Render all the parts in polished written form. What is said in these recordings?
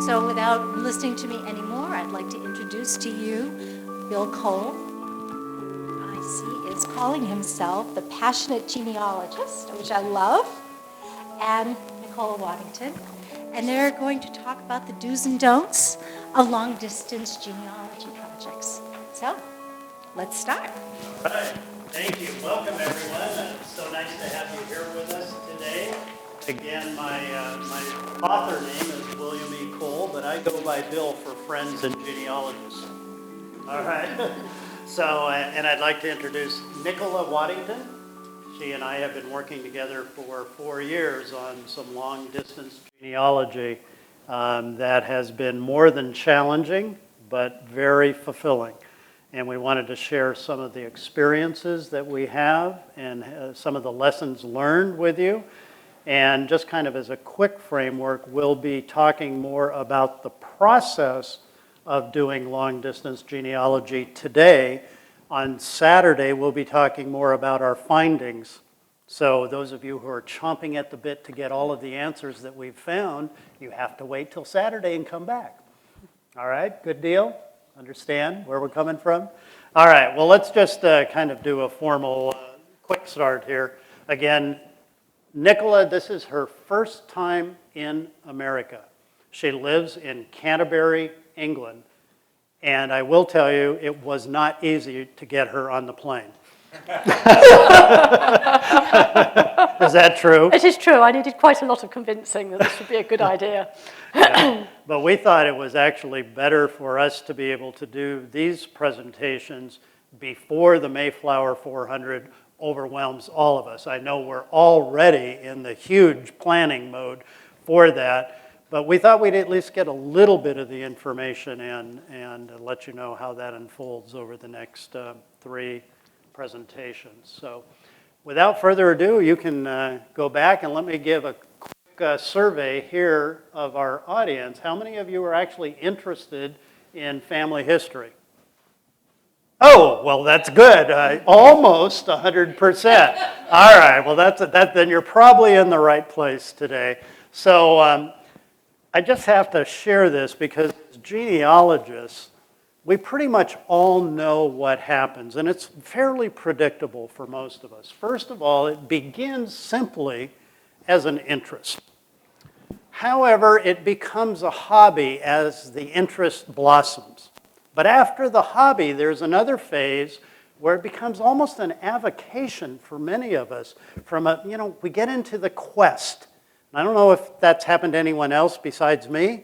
So without listening to me anymore, I'd like to introduce to you Bill Cole. I see is calling himself the passionate genealogist, which I love, and Nicole Waddington. And they're going to talk about the do's and don'ts of long-distance genealogy projects. So, let's start. All right. Thank you. Welcome, everyone. It's so nice to have you here with us today. Again, my author name is William E. Cole, but I go by Bill for friends and genealogists. All right. So, and I'd like to introduce Nicola Waddington. She and I have been working together for 4 years on some long-distance genealogy that has been more than challenging, but very fulfilling. And we wanted to share some of the experiences that we have and some of the lessons learned with you. And just kind of as a quick framework, we'll be talking more about the process of doing long-distance genealogy today. On Saturday, we'll be talking more about our findings. So those of you who are chomping at the bit to get all of the answers that we've found, you have to wait till Saturday and come back. All right, good deal? Understand where we're coming from? All right, well, let's just kind of do a formal quick start here. Again, Nicola, this is her first time in America. She lives in Canterbury, England. And I will tell you, it was not easy to get her on the plane. Is that true? It is true. I needed quite a lot of convincing that this would be a good idea. Yeah. But we thought it was actually better for us to be able to do these presentations before the Mayflower 400 overwhelms all of us. I know we're already in the huge planning mode for that, but we thought we'd at least get a little bit of the information in and let you know how that unfolds over the next 3 presentations. So without further ado, you can go back and let me give a quick survey here of our audience. How many of you are actually interested in family history? Oh, well, that's good. Almost 100%. All right, well, then you're probably in the right place today. So I just have to share this because as genealogists, we pretty much all know what happens, and it's fairly predictable for most of us. First of all, it begins simply as an interest. However, it becomes a hobby as the interest blossoms. But after the hobby, there's another phase where it becomes almost an avocation for many of us. We get into the quest. I don't know if that's happened to anyone else besides me,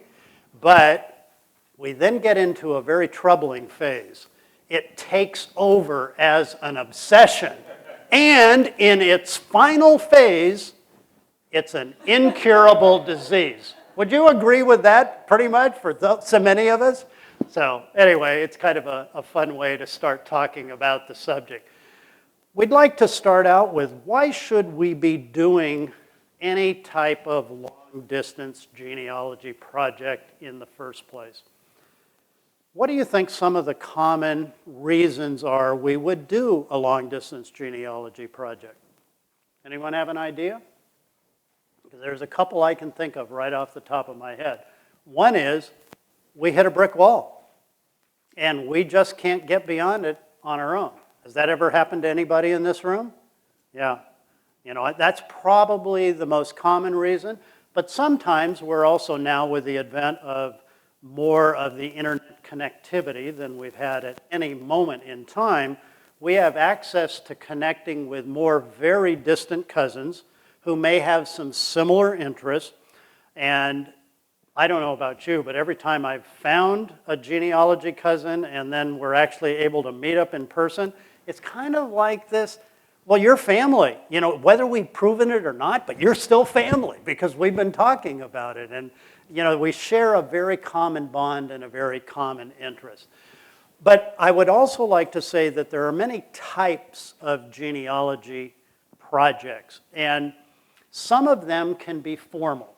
but we then get into a very troubling phase. It takes over as an obsession. And in its final phase, it's an incurable disease. Would you agree with that pretty much for so many of us? So anyway, it's kind of a fun way to start talking about the subject. We'd like to start out with why should we be doing any type of long-distance genealogy project in the first place? What do you think some of the common reasons are we would do a long-distance genealogy project? Anyone have an idea? Because there's a couple I can think of right off the top of my head. One is we hit a brick wall, and we just can't get beyond it on our own. Has that ever happened to anybody in this room? Yeah. That's probably the most common reason, but sometimes we're also now with the advent of more of the internet connectivity than we've had at any moment in time. We have access to connecting with more very distant cousins who may have some similar interests. And I don't know about you, but every time I've found a genealogy cousin and then we're actually able to meet up in person, it's kind of like this, well, you're family, whether we've proven it or not, but you're still family because we've been talking about it. And, we share a very common bond and a very common interest. But I would also like to say that there are many types of genealogy projects, and some of them can be formal.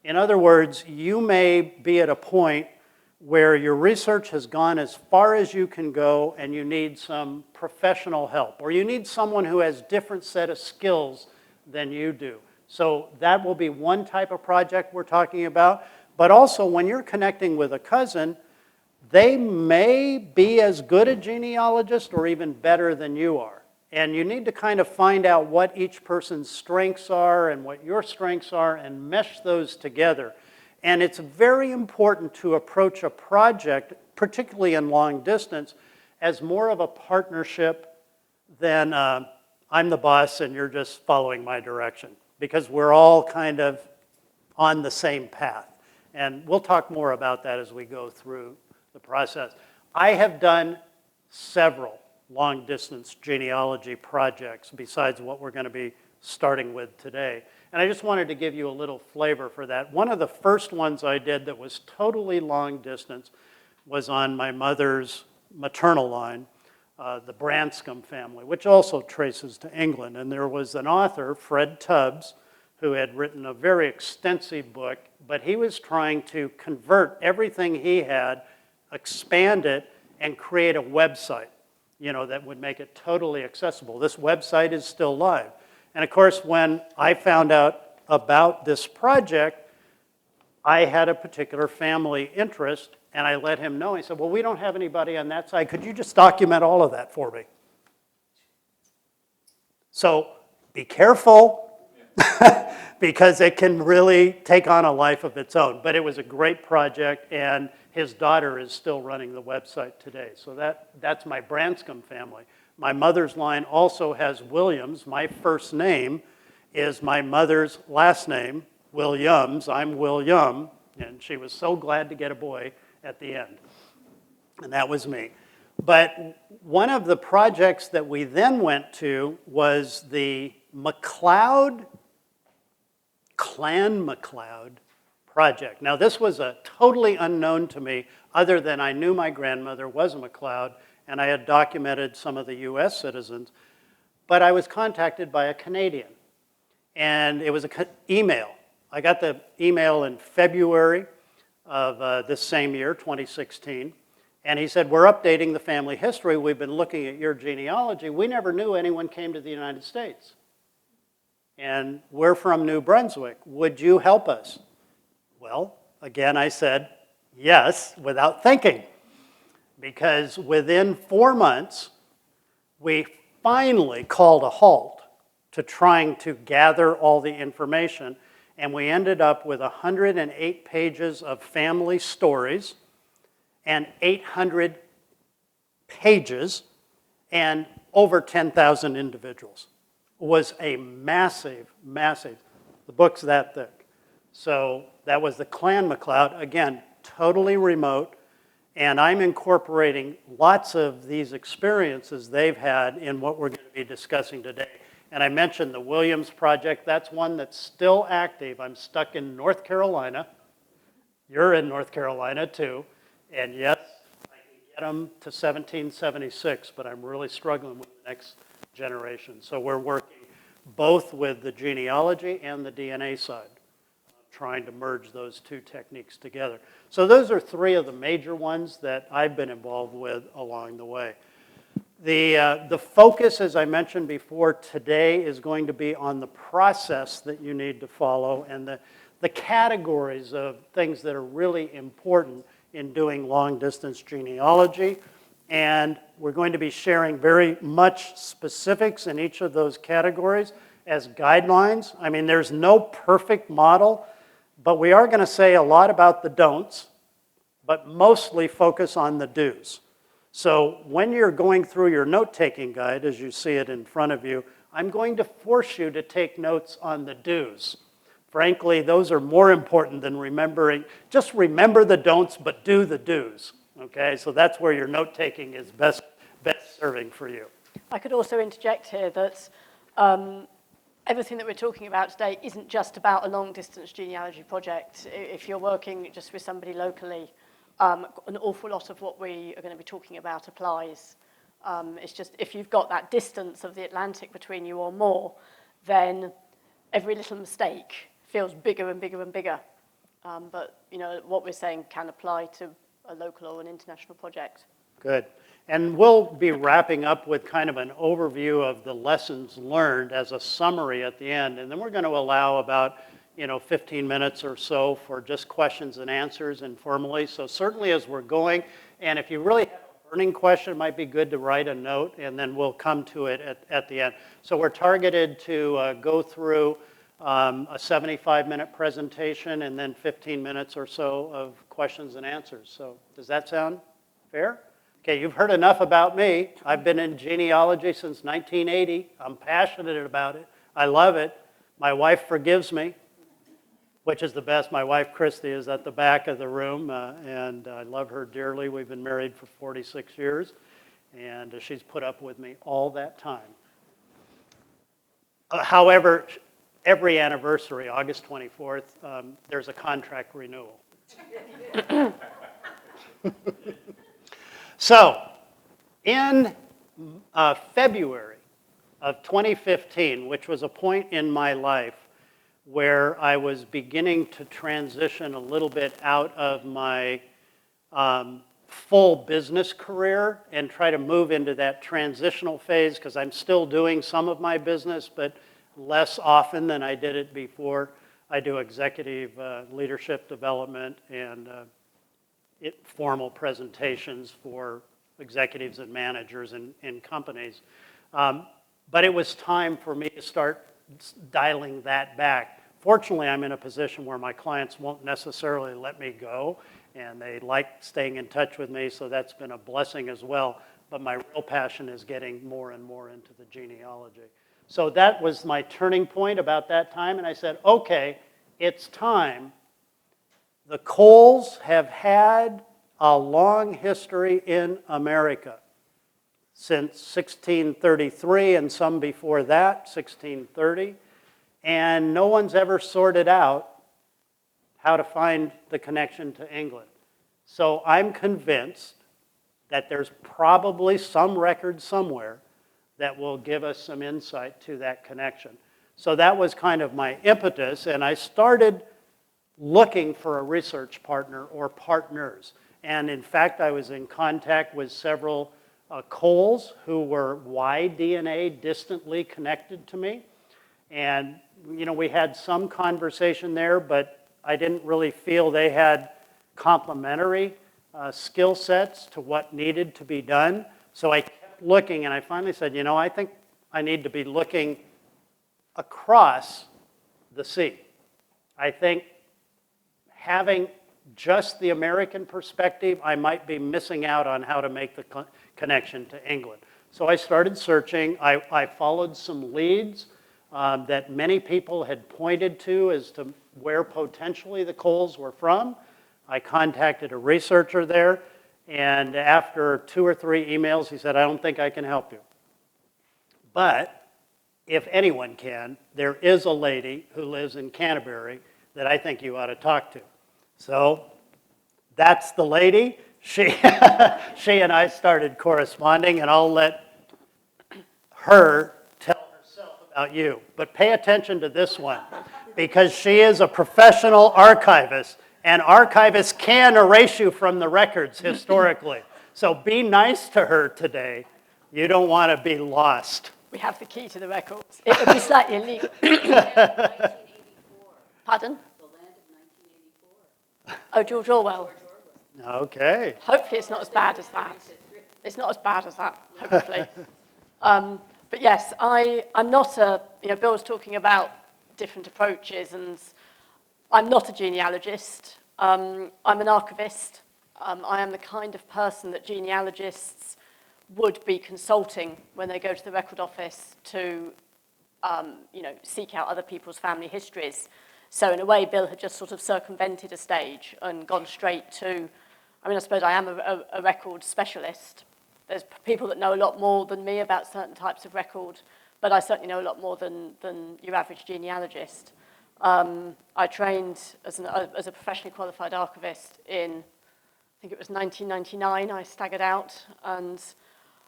In other words, you may be at a point where your research has gone as far as you can go and you need some professional help, or you need someone who has a different set of skills than you do. So that will be one type of project we're talking about. But also, when you're connecting with a cousin, they may be as good a genealogist or even better than you are. And you need to kind of find out what each person's strengths are and what your strengths are and mesh those together. And it's very important to approach a project, particularly in long distance, as more of a partnership than I'm the boss and you're just following my direction. Because we're all kind of on the same path. And we'll talk more about that as we go through the process. I have done several long-distance genealogy projects besides what we're going to be starting with today. And I just wanted to give you a little flavor for that. One of the first ones I did that was totally long distance was on my mother's maternal line, the Branscombe family, which also traces to England. And there was an author, Fred Tubbs, who had written a very extensive book, but he was trying to convert everything he had, expand it, and create a website, that would make it totally accessible. This website is still live. And of course, when I found out about this project, I had a particular family interest, and I let him know. He said, well, we don't have anybody on that side. Could you just document all of that for me? So be careful, because it can really take on a life of its own. But it was a great project, and his daughter is still running the website today. So that's my Branscombe family. My mother's line also has Williams. My first name is my mother's last name, Williams. I'm William, and she was so glad to get a boy at the end. And that was me. But one of the projects that we then went to was the Clan MacLeod project. Now, this was a totally unknown to me, other than I knew my grandmother was a MacLeod, and I had documented some of the US citizens. But I was contacted by a Canadian, and it was an email. I got the email in February of this same year, 2016, and he said, we're updating the family history. We've been looking at your genealogy. We never knew anyone came to the United States. And we're from New Brunswick. Would you help us? Well, again, I said yes without thinking. Because within 4 months, we finally called a halt to trying to gather all the information. And we ended up with 108 pages of family stories and 800 pages and over 10,000 individuals. It was a massive, the book's that thick. So that was the Clan MacLeod, again, totally remote, and I'm incorporating lots of these experiences they've had in what we're going to be discussing today. And I mentioned the Williams Project. That's one that's still active. I'm stuck in North Carolina. You're in North Carolina too. And yes, I can get them to 1776, but I'm really struggling with the next generation. So we're working both with the genealogy and the DNA side, trying to merge those two techniques together. So those are three of the major ones that I've been involved with along the way. The focus, as I mentioned before, today is going to be on the process that you need to follow and the categories of things that are really important in doing long-distance genealogy. And we're going to be sharing very much specifics in each of those categories as guidelines. I mean, there's no perfect model, but we are going to say a lot about the don'ts, but mostly focus on the do's. So when you're going through your note-taking guide, as you see it in front of you, I'm going to force you to take notes on the do's. Frankly, those are more important than remembering. Just remember the don'ts, but do the do's. Okay, so that's where your note-taking is best serving for you. I could also interject here that everything that we're talking about today isn't just about a long-distance genealogy project. If you're working just with somebody locally, an awful lot of what we are going to be talking about applies. It's just if you've got that distance of the Atlantic between you or more, then every little mistake feels bigger and bigger and bigger. But what we're saying can apply to a local or an international project. Good. And we'll be wrapping up with kind of an overview of the lessons learned as a summary at the end. And then we're going to allow about 15 minutes or so for just questions and answers informally. So certainly as we're going, and if you really have a burning question, it might be good to write a note, and then we'll come to it at the end. So we're targeted to go through a 75-minute presentation and then 15 minutes or so of questions and answers. So does that sound fair? Okay, you've heard enough about me. I've been in genealogy since 1980. I'm passionate about it. I love it. My wife forgives me, which is the best. My wife, Christy, is at the back of the room, and I love her dearly. We've been married for 46 years, and she's put up with me all that time. However, every anniversary, August 24th, there's a contract renewal. So, in February of 2015, which was a point in my life where I was beginning to transition a little bit out of my full business career and try to move into that transitional phase, because I'm still doing some of my business, but less often than I did it before. I do executive leadership development and formal presentations for executives and managers in companies. But it was time for me to start dialing that back. Fortunately, I'm in a position where my clients won't necessarily let me go, and they like staying in touch with me, so that's been a blessing as well. But my real passion is getting more and more into the genealogy. So that was my turning point about that time, and I said, okay, it's time. The Coles have had a long history in America since 1633 and some before that, 1630, and no one's ever sorted out how to find the connection to England. So I'm convinced that there's probably some record somewhere that will give us some insight to that connection. So that was kind of my impetus, and I started looking for a research partner or partners. And in fact, I was in contact with several Coles who were Y-DNA distantly connected to me. And, we had some conversation there, but I didn't really feel they had complementary skill sets to what needed to be done. So I kept looking, and I finally said, I think I need to be looking across the sea. I think having just the American perspective, I might be missing out on how to make the connection to England. So I started searching. I followed some leads that many people had pointed to as to where potentially the Coles were from. I contacted a researcher there, and after 2 or 3 emails, he said, I don't think I can help you. But if anyone can, there is a lady who lives in Canterbury that I think you ought to talk to. So that's the lady. She and I started corresponding, and I'll let her tell herself about you. But pay attention to this one, because she is a professional archivist, and archivists can erase you from the records historically. So be nice to her today. You don't want to be lost. We have the key to the records. It would be slightly illegal. Pardon? The Land of 1984. Oh, George Orwell. Okay. Hopefully it's not as bad as that. It's not as bad as that, hopefully. But yes, I'm not Bill was talking about different approaches, and I'm not a genealogist. I'm an archivist. I am the kind of person that genealogists would be consulting when they go to the record office to, seek out other people's family histories. So in a way, Bill had just sort of circumvented a stage and gone straight to, I suppose I am a record specialist. There's people that know a lot more than me about certain types of record, but I certainly know a lot more than your average genealogist. I trained as a professionally qualified archivist in, I think it was 1999, I staggered out, and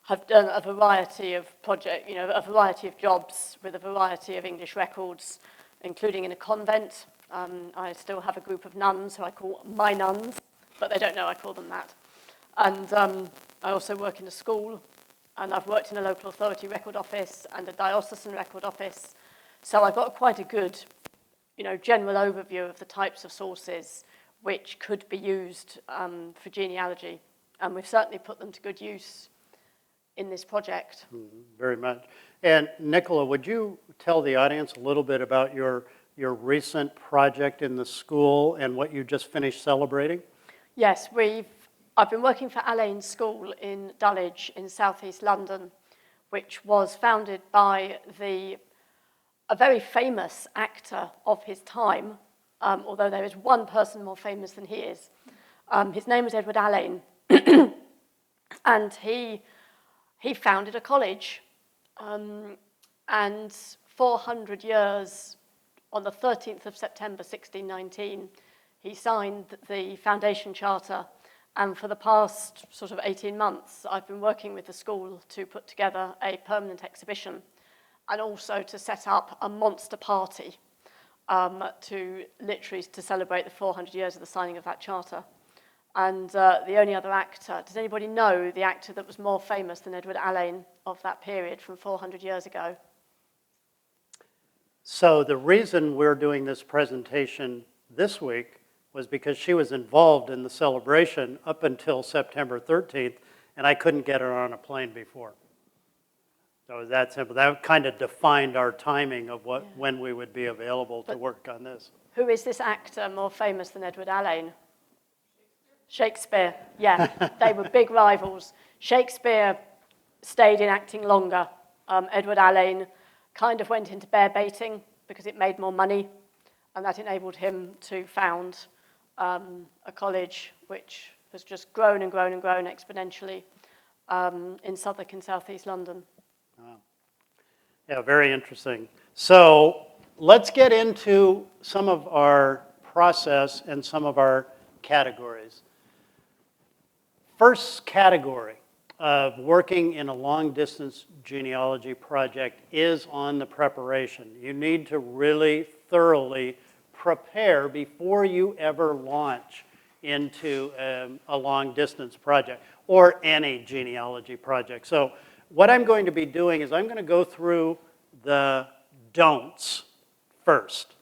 have done a variety of a variety of jobs with a variety of English records, including in a convent. I still have a group of nuns who I call my nuns, but they don't know I call them that. And I also work in a school, and I've worked in a local authority record office and a diocesan record office. So I've got quite a good general overview of the types of sources which could be used for genealogy. And we've certainly put them to good use in this project. Very much. And Nicola, would you tell the audience a little bit about your recent project in the school and what you just finished celebrating? Yes, I've been working for Alain's School in Dulwich in southeast London, which was founded by a very famous actor of his time, although there is one person more famous than he is. His name was Edward Alain, and he founded a college. And 400 years, on the 13th of September 1619, he signed the foundation charter. And for the past sort of 18 months, I've been working with the school to put together a permanent exhibition and also to set up a monster party to celebrate the 400 years of the signing of that charter. And the only other actor, does anybody know the actor that was more famous than Edward Alain of that period from 400 years ago? So the reason we're doing this presentation this week was because she was involved in the celebration up until September 13th, and I couldn't get her on a plane before. So it was that simple. That kind of defined our timing of when we would be available to work on this. Who is this actor more famous than Edward Alain? Shakespeare, yeah. They were big rivals. Shakespeare stayed in acting longer. Edward Alain kind of went into bear baiting because it made more money, and that enabled him to found a college which has just grown and grown and grown exponentially in Southwark and southeast London. Wow. Yeah, very interesting. So let's get into some of our process and some of our categories. First category of working in a long-distance genealogy project is on the preparation. You need to really thoroughly prepare before you ever launch into a long-distance project or any genealogy project. So what I'm going to be doing is I'm going to go through the don'ts first.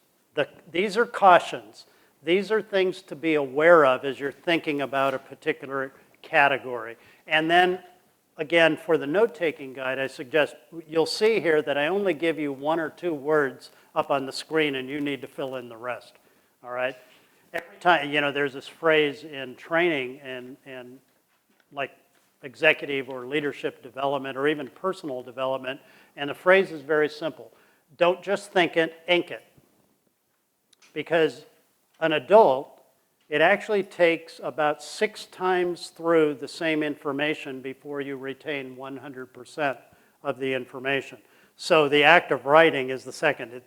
These are cautions. These are things to be aware of as you're thinking about a particular category. And then, again, for the note-taking guide, I suggest you'll see here that I only give you 1 or 2 words up on the screen, and you need to fill in the rest, all right? Every time, there's this phrase in training and like executive or leadership development or even personal development, and the phrase is very simple. Don't just think it, ink it. Because an adult, it actually takes about 6 times through the same information before you retain 100% of the information. So the act of writing is the second.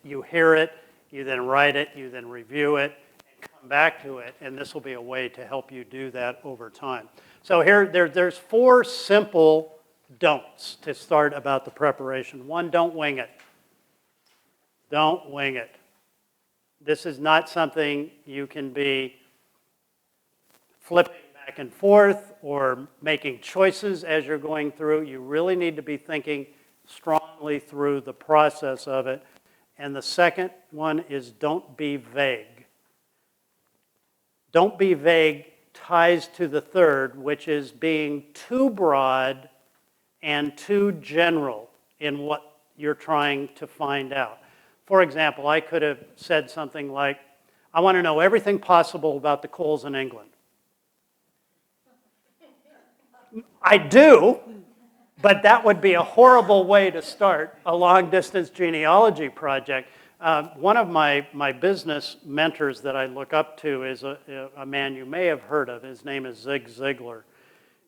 You hear it, you then write it, you then review it, and come back to it, and this will be a way to help you do that over time. So there's 4 simple don'ts to start about the preparation. 1, don't wing it. Don't wing it. This is not something you can be flipping back and forth or making choices as you're going through. You really need to be thinking strongly through the process of it. And the second one is don't be vague. Don't be vague ties to the third, which is being too broad and too general in what you're trying to find out. For example, I could have said something like, I want to know everything possible about the Coles in England. I do, but that would be a horrible way to start a long-distance genealogy project. One of my business mentors that I look up to is a man you may have heard of. His name is Zig Ziglar.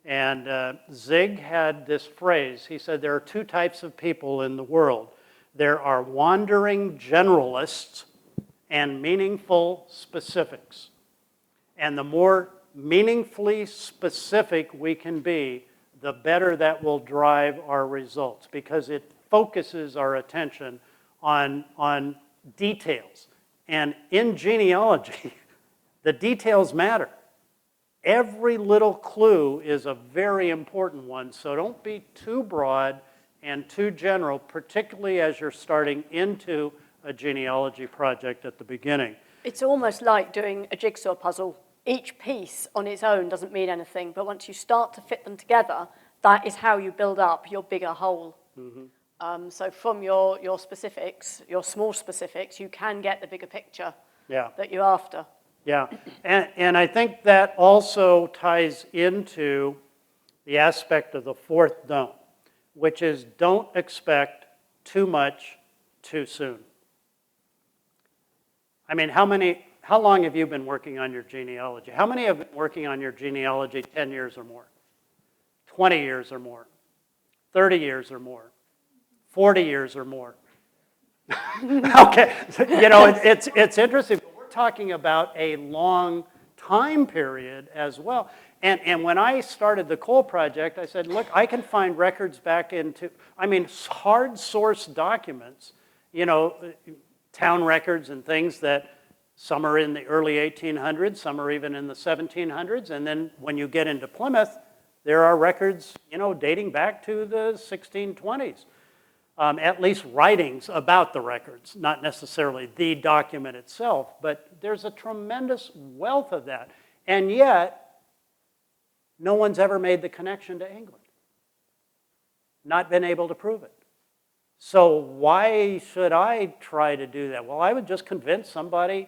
And Zig had this phrase. He said, there are 2 types of people in the world. There are wandering generalists and meaningful specifics. And the more meaningfully specific we can be, the better that will drive our results because it focuses our attention on details. And in genealogy, the details matter. Every little clue is a very important one, so don't be too broad and too general, particularly as you're starting into a genealogy project at the beginning. It's almost like doing a jigsaw puzzle. Each piece on its own doesn't mean anything, but once you start to fit them together, that is how you build up your bigger whole. So from your specifics, your small specifics, you can get the bigger picture that you're after. Yeah, and I think that also ties into the aspect of the fourth don't, which is don't expect too much too soon. I mean, how long have you been working on your genealogy? How many have been working on your genealogy 10 years or more? 20 years or more? 30 years or more? 40 years or more? Okay, you know, it's interesting. But we're talking about a long time period as well. And when I started the coal project, I said, look, I can find records back into, I mean, hard source documents, you know, town records and things that some are in the early 1800s, some are even in the 1700s, and then when you get into Plymouth, there are records, you know, dating back to the 1620s. At least writings about the records, not necessarily the document itself, but there's a tremendous wealth of that. And yet, no one's ever made the connection to England. Not been able to prove it. So why should I try to do that? Well, I would just convince somebody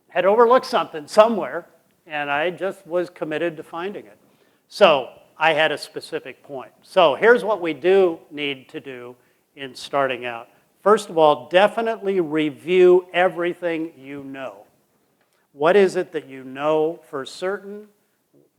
had overlooked something somewhere, and I just was committed to finding it. So I had a specific point. So here's what we do need to do in starting out. First of all, definitely review everything you know. What is it that you know for certain?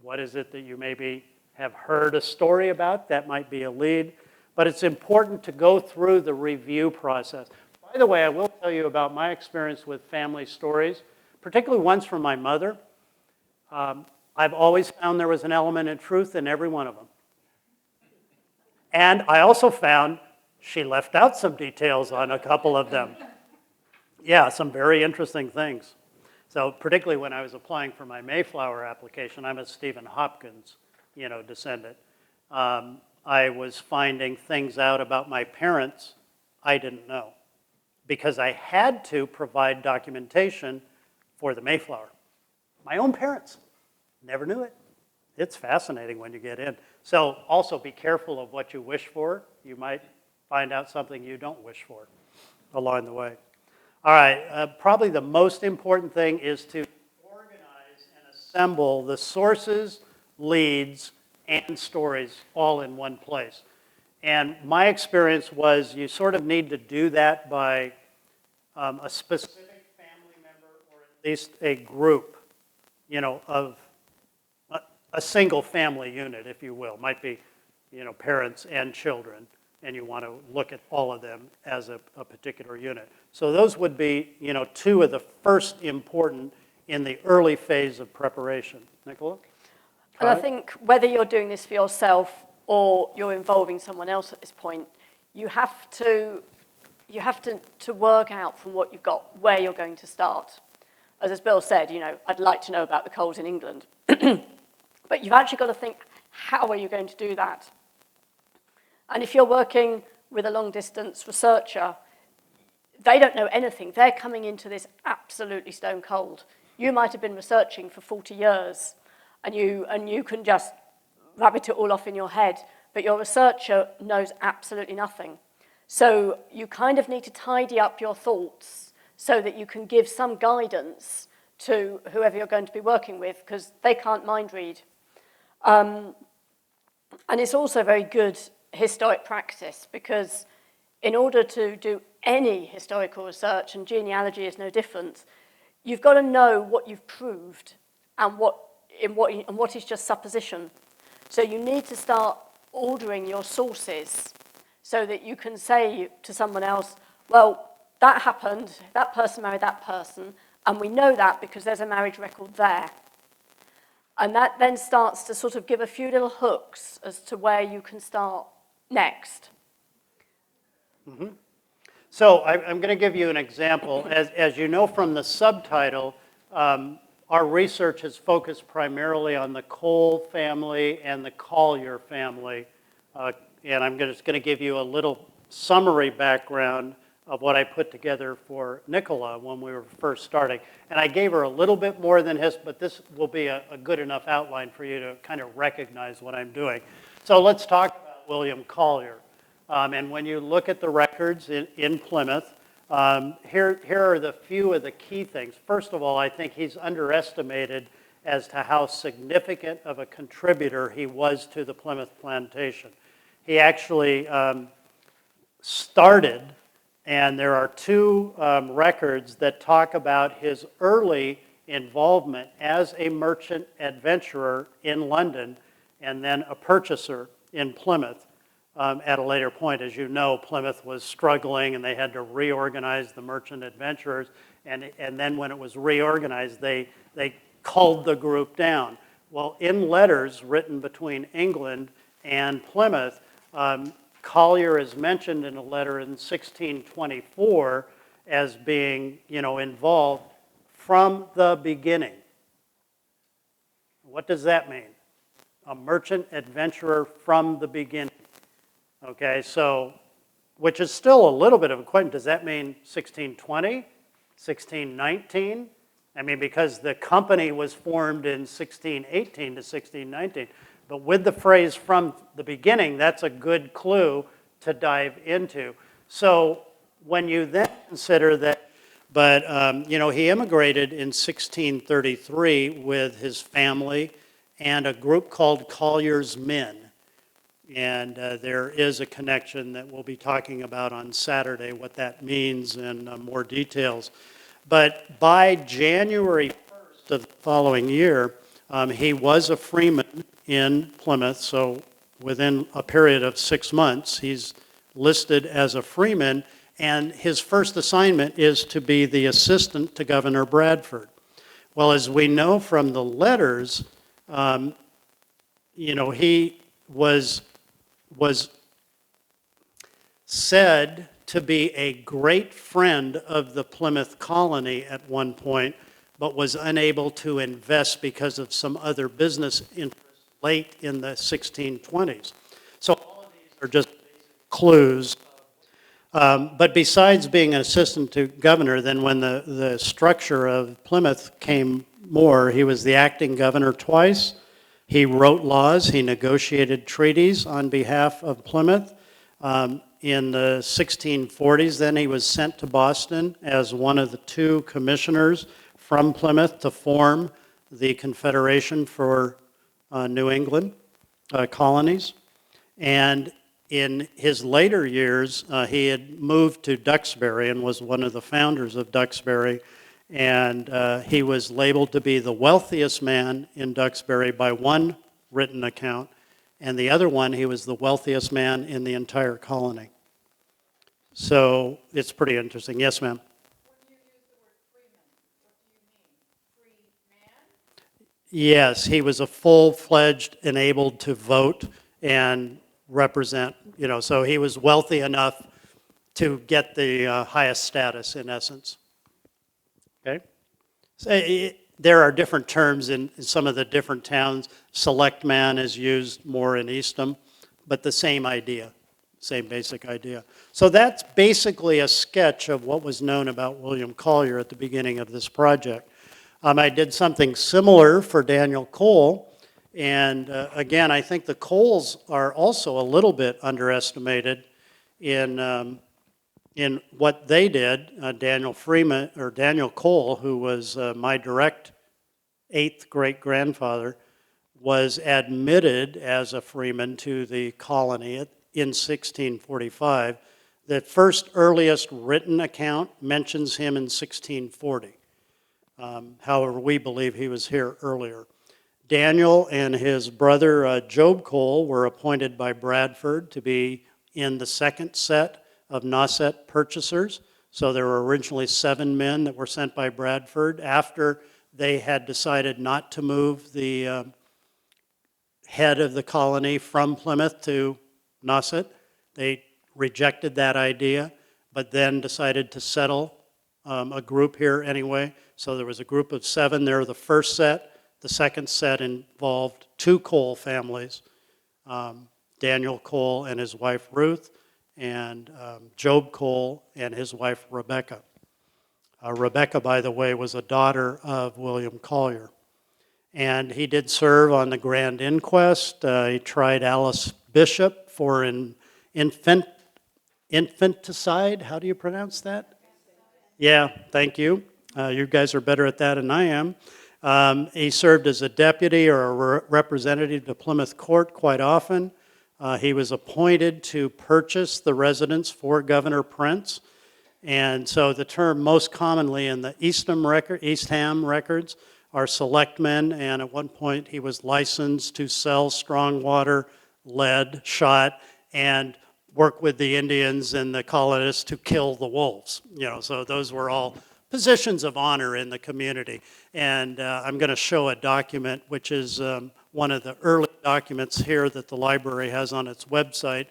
What is it that you maybe have heard a story about? That might be a lead. But it's important to go through the review process. By the way, I will tell you about my experience with family stories, particularly ones from my mother. I've always found there was an element of truth in every one of them. And I also found she left out some details on a couple of them. Yeah, some very interesting things. So particularly when I was applying for my Mayflower application, I'm a Stephen Hopkins, you know, descendant. I was finding things out about my parents I didn't know because I had to provide documentation for the Mayflower. My own parents never knew it. It's fascinating when you get in. So also be careful of what you wish for. You might find out something you don't wish for along the way. All right, probably the most important thing is to organize and assemble the sources, leads, and stories all in one place. And my experience was you sort of need to do that by a specific family member or at least a group, you know, of a single family unit, if you will. Might be, you know, parents and children, and you want to look at all of them as a particular unit. So those would be, you know, two of the first important in the early phase of preparation. Nicola? And I think whether you're doing this for yourself or you're involving someone else at this point, you have to work out from what you've got where you're going to start. As Bill said, you know, I'd like to know about the coals in England. But you've actually got to think, how are you going to do that? And if you're working with a long-distance researcher, they don't know anything. They're coming into this absolutely stone cold. You might have been researching for 40 years, and you can just rabbit it all off in your head, but your researcher knows absolutely nothing. So you kind of need to tidy up your thoughts so that you can give some guidance to whoever you're going to be working with, because they can't mind read. And it's also very good historic practice, because in order to do any historical research, and genealogy is no different, you've got to know what you've proved and what is just supposition. So you need to start ordering your sources so that you can say to someone else, well, that happened, that person married that person, and we know that because there's a marriage record there. And that then starts to sort of give a few little hooks as to where you can start next. Mm-hmm. So I'm going to give you an example. As you know from the subtitle, our research is focused primarily on the Cole family and the Collier family. And I'm just going to give you a little summary background of what I put together for Nicola when we were first starting. And I gave her a little bit more than his, but this will be a good enough outline for you to kind of recognize what I'm doing. So let's talk about William Collier. And when you look at the records in Plymouth, here are the few of the key things. First of all, I think he's underestimated as to how significant of a contributor he was to the Plymouth plantation. He actually started, and there are two records that talk about his early involvement as a merchant adventurer in London and then a purchaser in Plymouth at a later point. As you know, Plymouth was struggling and they had to reorganize the merchant adventurers, and then when it was reorganized, they culled the group down. Well, in letters written between England and Plymouth, Collier is mentioned in a letter in 1624 as being, involved from the beginning. What does that mean? A merchant adventurer from the beginning. Okay, so, which is still a little bit of a question. Does that mean 1620, 1619? I mean, because the company was formed in 1618 to 1619. But with the phrase from the beginning, that's a good clue to dive into. So when you then consider that, he immigrated in 1633 with his family and a group called Collier's Men. And there is a connection that we'll be talking about on Saturday, what that means and more details. But by January 1st of the following year, he was a freeman in Plymouth. So within a period of 6 months, he's listed as a freeman. And his first assignment is to be the assistant to Governor Bradford. Well, as we know from the letters, he was said to be a great friend of the Plymouth colony at one point, but was unable to invest because of some other business interests late in the 1620s. So all of these are just clues. But besides being an assistant to governor, then when the structure of Plymouth came more, he was the acting governor twice. He wrote laws, he negotiated treaties on behalf of Plymouth. In the 1640s, then he was sent to Boston as one of the two commissioners from Plymouth to form the Confederation for New England colonies. And in his later years, he had moved to Duxbury and was one of the founders of Duxbury. And he was labeled to be the wealthiest man in Duxbury by one written account. And the other one, he was the wealthiest man in the entire colony. So it's pretty interesting. Yes, ma'am? When you use the word freeman, what do you mean? Free man? Yes, he was a full-fledged, enabled to vote and represent, so he was wealthy enough to get the highest status, in essence. Okay? So there are different terms in some of the different towns. Select man is used more in Eastham, but the same idea, same basic idea. So that's basically a sketch of what was known about William Collier at the beginning of this project. I did something similar for Daniel Cole, and again, I think the Coles are also a little bit underestimated in what they did. Daniel Cole, who was my direct 8th great-grandfather, was admitted as a freeman to the colony in 1645. The first earliest written account mentions him in 1640. However, we believe he was here earlier. Daniel and his brother Job Cole were appointed by Bradford to be in the second set of Nauset purchasers. So there were originally 7 men that were sent by Bradford after they had decided not to move the head of the colony from Plymouth to Nauset. They rejected that idea, but then decided to settle a group here anyway. So there was a group of 7 there, the first set. The second set involved 2 Cole families, Daniel Cole and his wife Ruth, and Job Cole and his wife Rebecca. Rebecca, by the way, was a daughter of William Collier. And he did serve on the Grand Inquest. He tried Alice Bishop for infanticide. How do you pronounce that? Yeah, thank you. You guys are better at that than I am. He served as a deputy or a representative to Plymouth Court quite often. He was appointed to purchase the residence for Governor Prince. And so the term most commonly in the Eastham records are selectmen, and at one point he was licensed to sell strong water, lead, shot, and work with the Indians and the colonists to kill the wolves. So those were all positions of honor in the community. And I'm going to show a document, which is one of the early documents here that the library has on its website.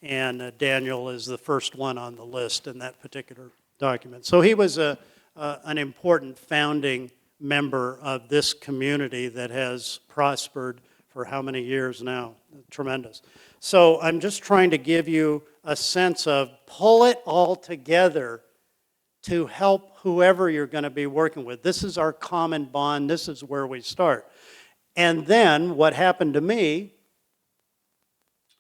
And Daniel is the first one on the list in that particular document. So he was an important founding member of this community that has prospered for how many years now? Tremendous. So I'm just trying to give you a sense of pull it all together to help whoever you're going to be working with. This is our common bond. This is where we start. And then what happened to me,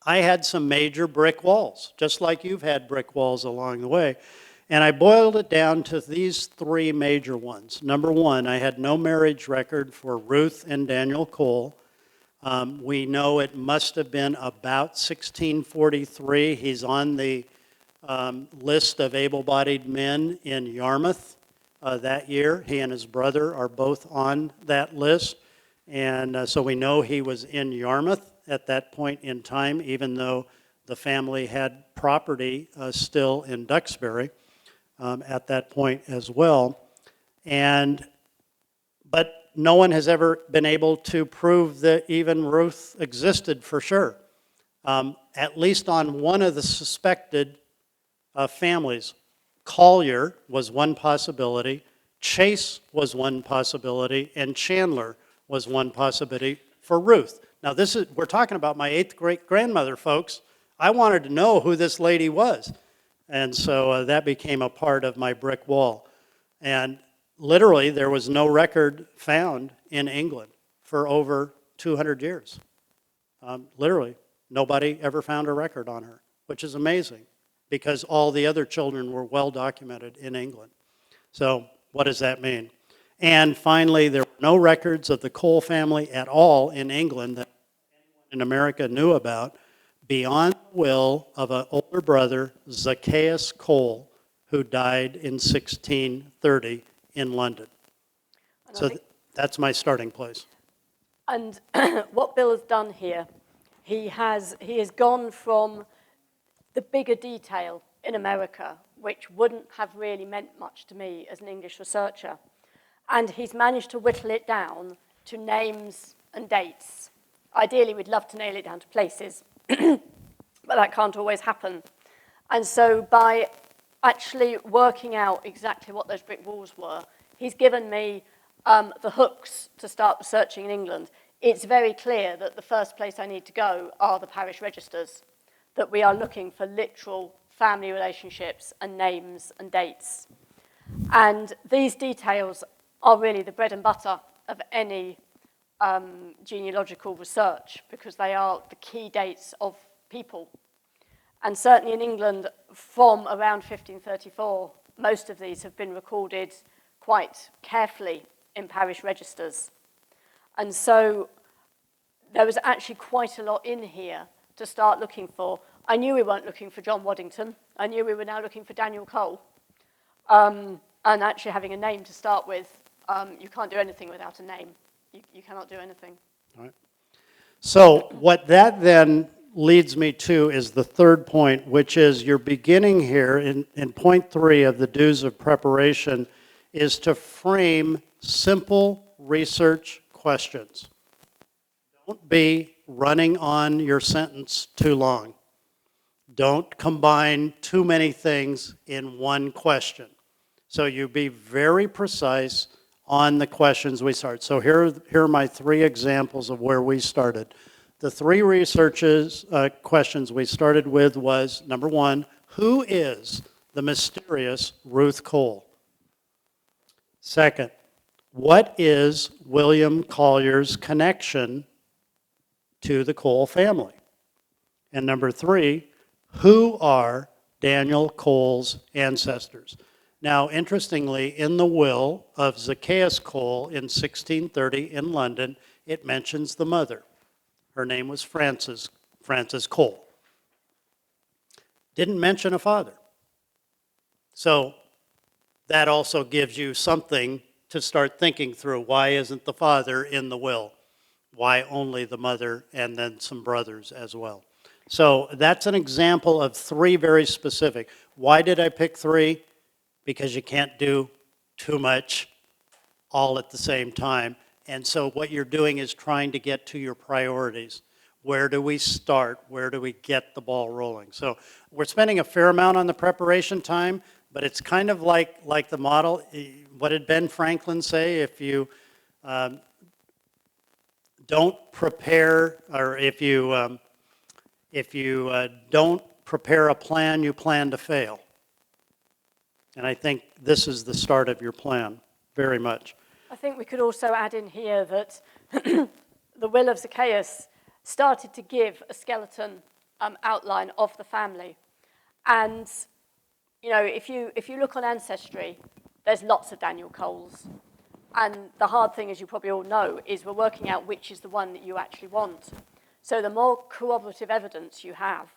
I had some major brick walls, just like you've had brick walls along the way. And I boiled it down to these three major ones. Number one, I had no marriage record for Ruth and Daniel Cole. We know it must have been about 1643. He's on the list of able-bodied men in Yarmouth that year. He and his brother are both on that list. And so we know he was in Yarmouth at that point in time, even though the family had property still in Duxbury at that point as well. But no one has ever been able to prove that even Ruth existed for sure. At least on one of the suspected families. Collier was one possibility, Chase was one possibility, and Chandler was one possibility for Ruth. Now we're talking about my 8th great-grandmother, folks. I wanted to know who this lady was. And so that became a part of my brick wall. And literally, there was no record found in England for over 200 years. Literally, nobody ever found a record on her, which is amazing because all the other children were well documented in England. So what does that mean? And finally, there were no records of the Cole family at all in England that anyone in America knew about beyond the will of an older brother, Zacchaeus Cole, who died in 1630 in London. So that's my starting place. And what Bill has done here, he has gone from the bigger detail in America, which wouldn't have really meant much to me as an English researcher, and he's managed to whittle it down to names and dates. Ideally, we'd love to nail it down to places, but that can't always happen. And so by actually working out exactly what those brick walls were, he's given me the hooks to start researching in England. It's very clear that the first place I need to go are the parish registers, that we are looking for literal family relationships and names and dates. And these details are really the bread and butter of any genealogical research because they are the key dates of people. And certainly in England, from around 1534, most of these have been recorded quite carefully in parish registers. And so there was actually quite a lot in here to start looking for. I knew we weren't looking for John Waddington. I knew we were now looking for Daniel Cole. And actually having a name to start with, you can't do anything without a name. You cannot do anything. All right. So what that then leads me to is the third point, which is you're beginning here in point 3 of the dues of preparation is to frame simple research questions. Don't be running on your sentence too long. Don't combine too many things in one question. So you be very precise on the questions we start. So here are my 3 examples of where we started. The 3 questions we started with was, number 1, Who is the mysterious Ruth Cole? Second, what is William Collier's connection to the Cole family? And number three, who are Daniel Cole's ancestors? Now, interestingly, in the will of Zacchaeus Cole in 1630 in London, it mentions the mother. Her name was Frances Cole. Didn't mention a father. So that also gives you something to start thinking through. Why isn't the father in the will? Why only the mother and then some brothers as well? So that's an example of three very specific. Why did I pick three? Because you can't do too much all at the same time. And so what you're doing is trying to get to your priorities. Where do we start? Where do we get the ball rolling? So we're spending a fair amount on the preparation time, but it's kind of like the model. What did Ben Franklin say? If you don't prepare, or if you don't prepare a plan, you plan to fail. And I think this is the start of your plan, very much. I think we could also add in here that the will of Zacchaeus started to give a skeleton outline of the family. And, you know, if you look on Ancestry, there's lots of Daniel Coles. And the hard thing, as you probably all know, is we're working out which is the one that you actually want. So the more corroborative evidence you have,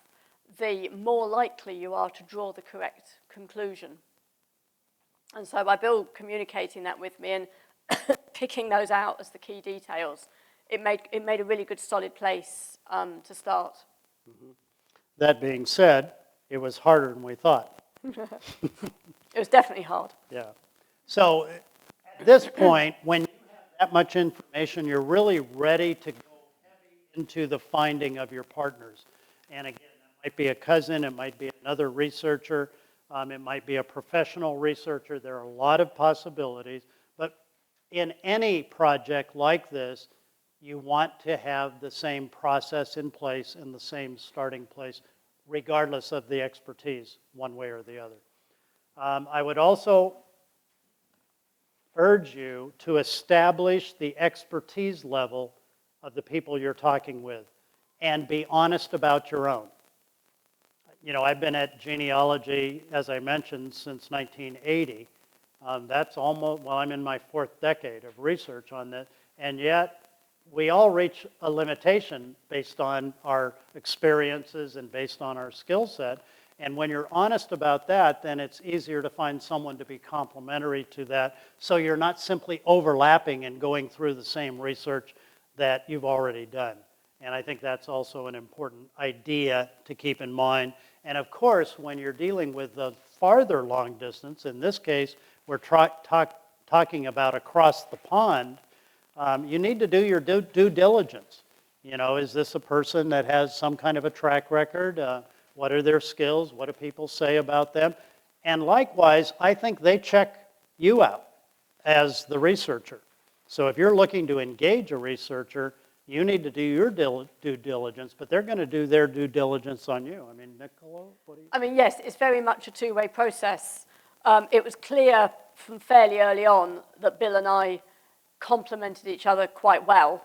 the more likely you are to draw the correct conclusion. And so by Bill communicating that with me and picking those out as the key details, it made a really good solid place to start. Mm-hmm. That being said, it was harder than we thought. It was definitely hard. Yeah. So at this point, when you have that much information, you're really ready to go heavy into the finding of your partners. And again, it might be a cousin, it might be another researcher, it might be a professional researcher. There are a lot of possibilities. But in any project like this, you want to have the same process in place and the same starting place, regardless of the expertise, one way or the other. I would also urge you to establish the expertise level of the people you're talking with and be honest about your own. You know, I've been at genealogy, as I mentioned, since 1980. That's almost, well, I'm in my fourth decade of research on this, and yet we all reach a limitation based on our experiences and based on our skill set. And when you're honest about that, then it's easier to find someone to be complementary to that, so you're not simply overlapping and going through the same research that you've already done. And I think that's also an important idea to keep in mind. And of course, when you're dealing with the farther long distance, in this case, we're talking about across the pond, you need to do your due diligence. You know, is this a person that has some kind of a track record? What are their skills? What do people say about them? And likewise, I think they check you out as the researcher. So if you're looking to engage a researcher, you need to do your due diligence, but they're going to do their due diligence on you. I mean, Nicola, what do you? I mean, yes, it's very much a two-way process. It was clear from fairly early on that Bill and I complemented each other quite well,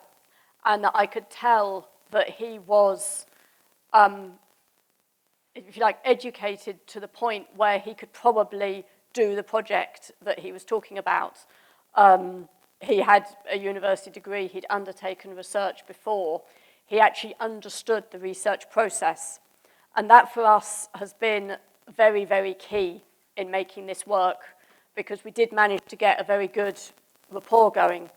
and that I could tell that he was, if you like, educated to the point where he could probably do the project that he was talking about. He had a university degree, he'd undertaken research before. He actually understood the research process. And that for us has been very, very key in making this work, because we did manage to get a very good rapport going.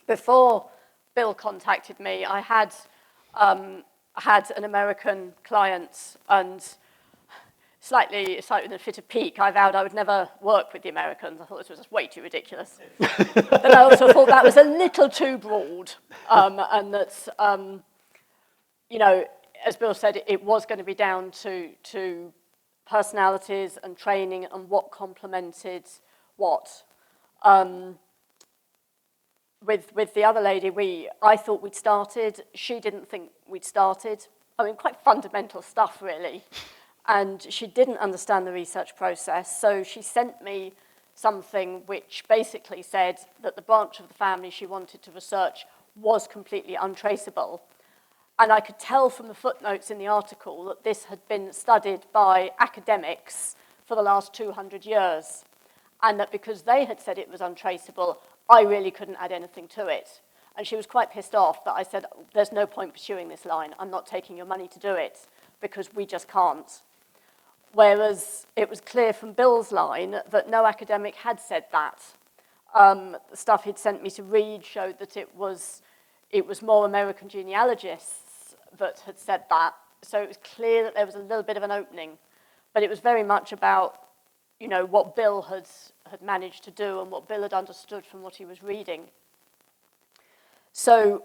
Before Bill contacted me, I had an American client, and slightly in a fit of pique, I vowed I would never work with the Americans. I thought this was just way too ridiculous. But I also thought that was a little too broad, and that, you know, as Bill said, it was going to be down to personalities and training and what complemented what. With the other lady, I thought we'd started. She didn't think we'd started. I mean, quite fundamental stuff, really. And she didn't understand the research process, so she sent me something which basically said that the branch of the family she wanted to research was completely untraceable. And I could tell from the footnotes in the article that this had been studied by academics for the last 200 years, and that because they had said it was untraceable, I really couldn't add anything to it. And she was quite pissed off that I said, there's no point pursuing this line. I'm not taking your money to do it, because we just can't. Whereas it was clear from Bill's line that no academic had said that. The stuff he'd sent me to read showed that it was more American genealogists that had said that. So it was clear that there was a little bit of an opening. But it was very much about, you know, what Bill had managed to do and what Bill had understood from what he was reading. So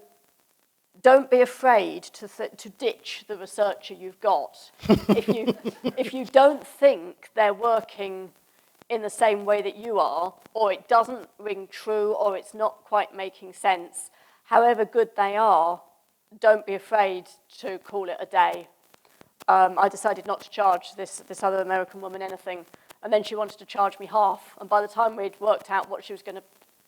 don't be afraid to ditch the researcher you've got. If you don't think they're working in the same way that you are, or it doesn't ring true, or it's not quite making sense, however good they are, don't be afraid to call it a day. I decided not to charge this other American woman anything, and then she wanted to charge me half, and by the time we'd worked out what she was going to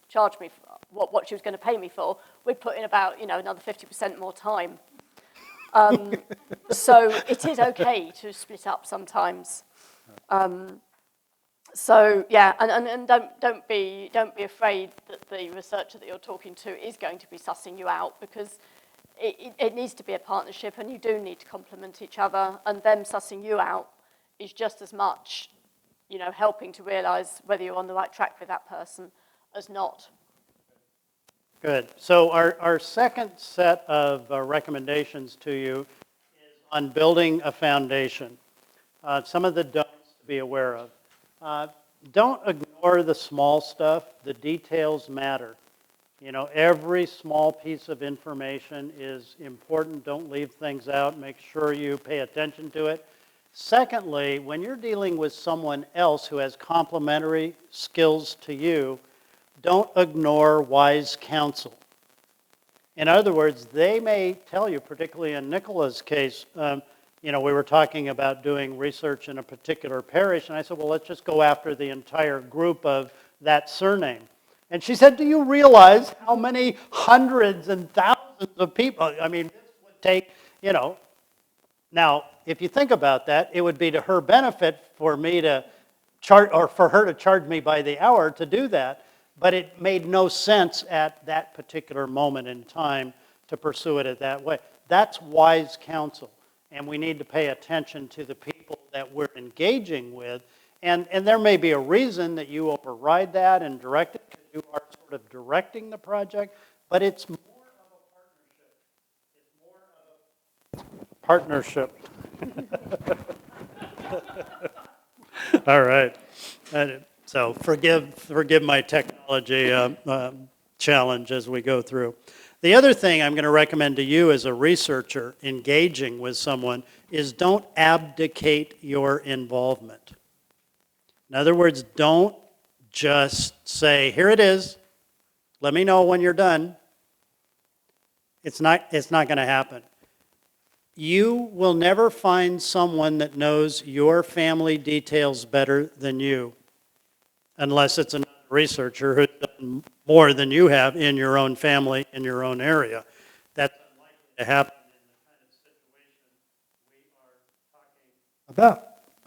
charge me, what she was going to pay me for, we'd put in about, you know, another 50% more time. So it is okay to split up sometimes. So yeah, and don't be afraid that the researcher that you're talking to is going to be sussing you out, because it needs to be a partnership, and you do need to complement each other, and them sussing you out is just as much, you know, helping to realize whether you're on the right track with that person as not. Good. So our second set of recommendations to you is on building a foundation. Some of the don'ts to be aware of. Don't ignore the small stuff. The details matter. You know, every small piece of information is important. Don't leave things out. Make sure you pay attention to it. Secondly, when you're dealing with someone else who has complementary skills to you, don't ignore wise counsel. In other words, they may tell you, particularly in Nicola's case, you know, we were talking about doing research in a particular parish, and I said, well, let's just go after the entire group of that surname. And she said, do you realize how many hundreds and thousands of people, I mean, this would take, you know. Now, if you think about that, it would be to her benefit for me to charge, or for her to charge me by the hour to do that, but it made no sense at that particular moment in time to pursue it that way. That's wise counsel, and we need to pay attention to the people that we're engaging with, and there may be a reason that you override that and direct it, because you are sort of directing the project, but it's more of a partnership. It's more of a partnership. All right. So forgive my technology challenge as we go through. The other thing I'm going to recommend to you as a researcher engaging with someone is don't abdicate your involvement. In other words, don't just say, here it is, let me know when you're done. It's not going to happen. You will never find someone that knows your family details better than you, unless it's another researcher who's done more than you have in your own family, in your own area. That's unlikely to happen in the kind of situation we are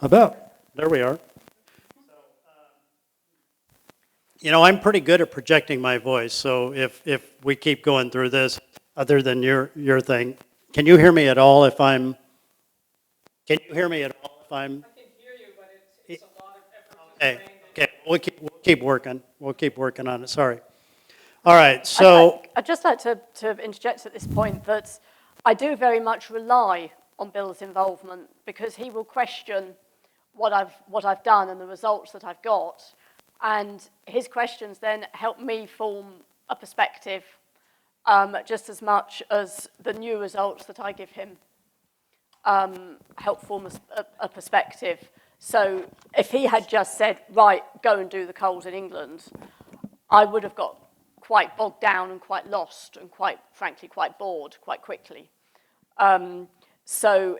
talking about. There we are. So, you know, I'm pretty good at projecting my voice, so if we keep going through this, other than your thing, can you hear me at all if I'm... Can you hear me at all if I'm... I can hear you, but it's a lot of effort. Okay, we'll keep working. We'll keep working on it. Sorry. All right, so... I'd just like to interject at this point that I do very much rely on Bill's involvement, because he will question what I've done and the results that I've got, and his questions then help me form a perspective just as much as the new results that I give him help form a perspective. So if he had just said, right, go and do the coals in England, I would have got quite bogged down and quite lost and quite, frankly, quite bored quite quickly. So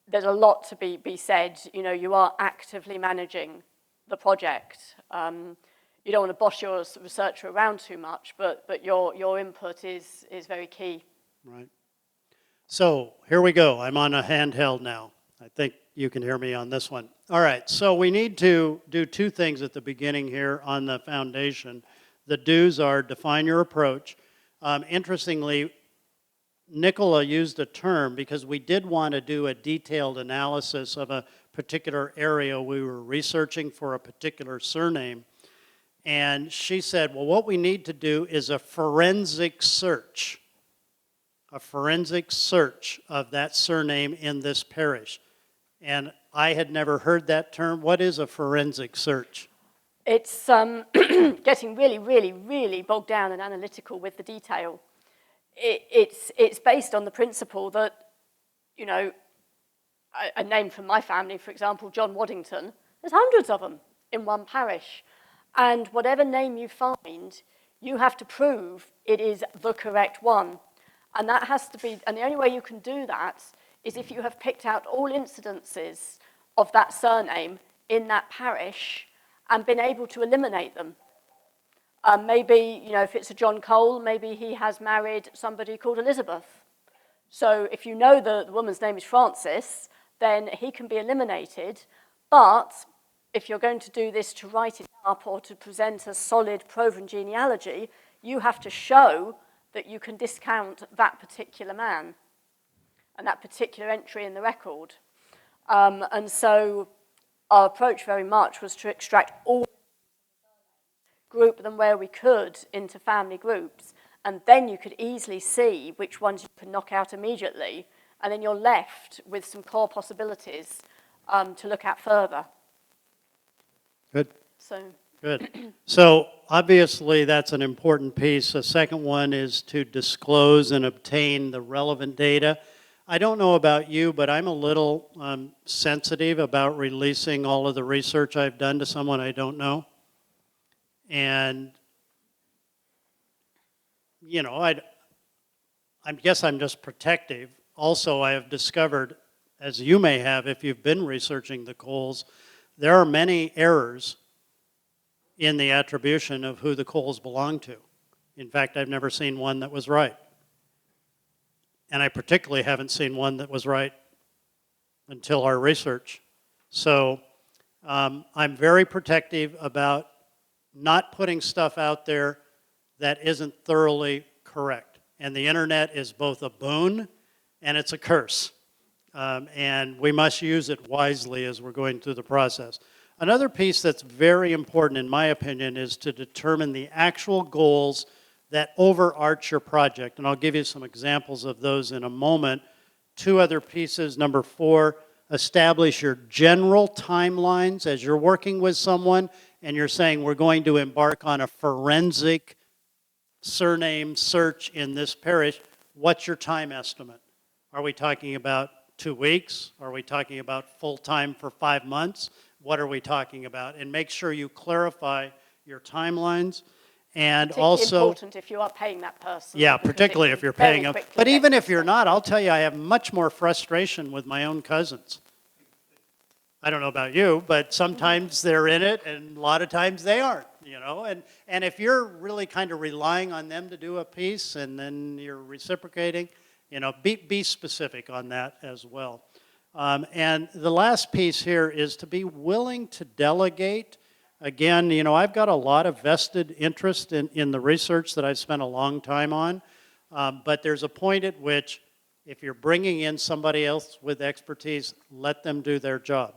there's a lot to be said. You know, you are actively managing the project. You don't want to boss your researcher around too much, but your input is very key. Right. So here we go. I'm on a handheld now. I think you can hear me on this one. All right, so we need to do two things at the beginning here on the foundation. The do's are define your approach. Interestingly, Nicola used a term because we did want to do a detailed analysis of a particular area we were researching for a particular surname. And she said, well, what we need to do is a forensic search of that surname in this parish. And I had never heard that term. What is a forensic search? It's getting really, really, really bogged down and analytical with the detail. It's based on the principle that, you know, a name from my family, for example, John Waddington, there's hundreds of them in one parish. And whatever name you find, you have to prove it is the correct one. And that has to be, and the only way you can do that is if you have picked out all incidences of that surname in that parish and been able to eliminate them. Maybe, you know, if it's a John Cole, maybe he has married somebody called Elizabeth. So if you know the woman's name is Frances, then he can be eliminated. But if you're going to do this to write it up or to present a solid proven genealogy, you have to show that you can discount that particular man and that particular entry in the record. And so our approach very much was to extract all, group them where we could into family groups, and then you could easily see which ones you could knock out immediately, and then you're left with some core possibilities to look at further. Good. So. Good. So obviously that's an important piece. A second one is to disclose and obtain the relevant data. I don't know about you, but I'm a little sensitive about releasing all of the research I've done to someone I don't know. And, you know, I guess I'm just protective. Also, I have discovered, as you may have if you've been researching the Coles, there are many errors in the attribution of who the Coles belong to. In fact, I've never seen one that was right. And I particularly haven't seen one that was right until our research. So I'm very protective about not putting stuff out there that isn't thoroughly correct. And the internet is both a boon and it's a curse. And we must use it wisely as we're going through the process. Another piece that's very important, in my opinion, is to determine the actual goals that overarch your project. And I'll give you some examples of those in a moment. Two other pieces. Number 4, establish your general timelines as you're working with someone and you're saying we're going to embark on a forensic surname search in this parish. What's your time estimate? Are we talking about 2 weeks? Are we talking about full time for 5 months? What are we talking about? And make sure you clarify your timelines. And also, important if you are paying that person. yeah, particularly if you're paying them. But even if you're not, I'll tell you, I have much more frustration with my own cousins. I don't know about you, but sometimes they're in it, and a lot of times they aren't, you know. And if you're really kind of relying on them to do a piece, and then you're reciprocating, you know, be specific on that as well. And the last piece here is to be willing to delegate. Again, you know, I've got a lot of vested interest in the research that I've spent a long time on, but there's a point at which if you're bringing in somebody else with expertise, let them do their job.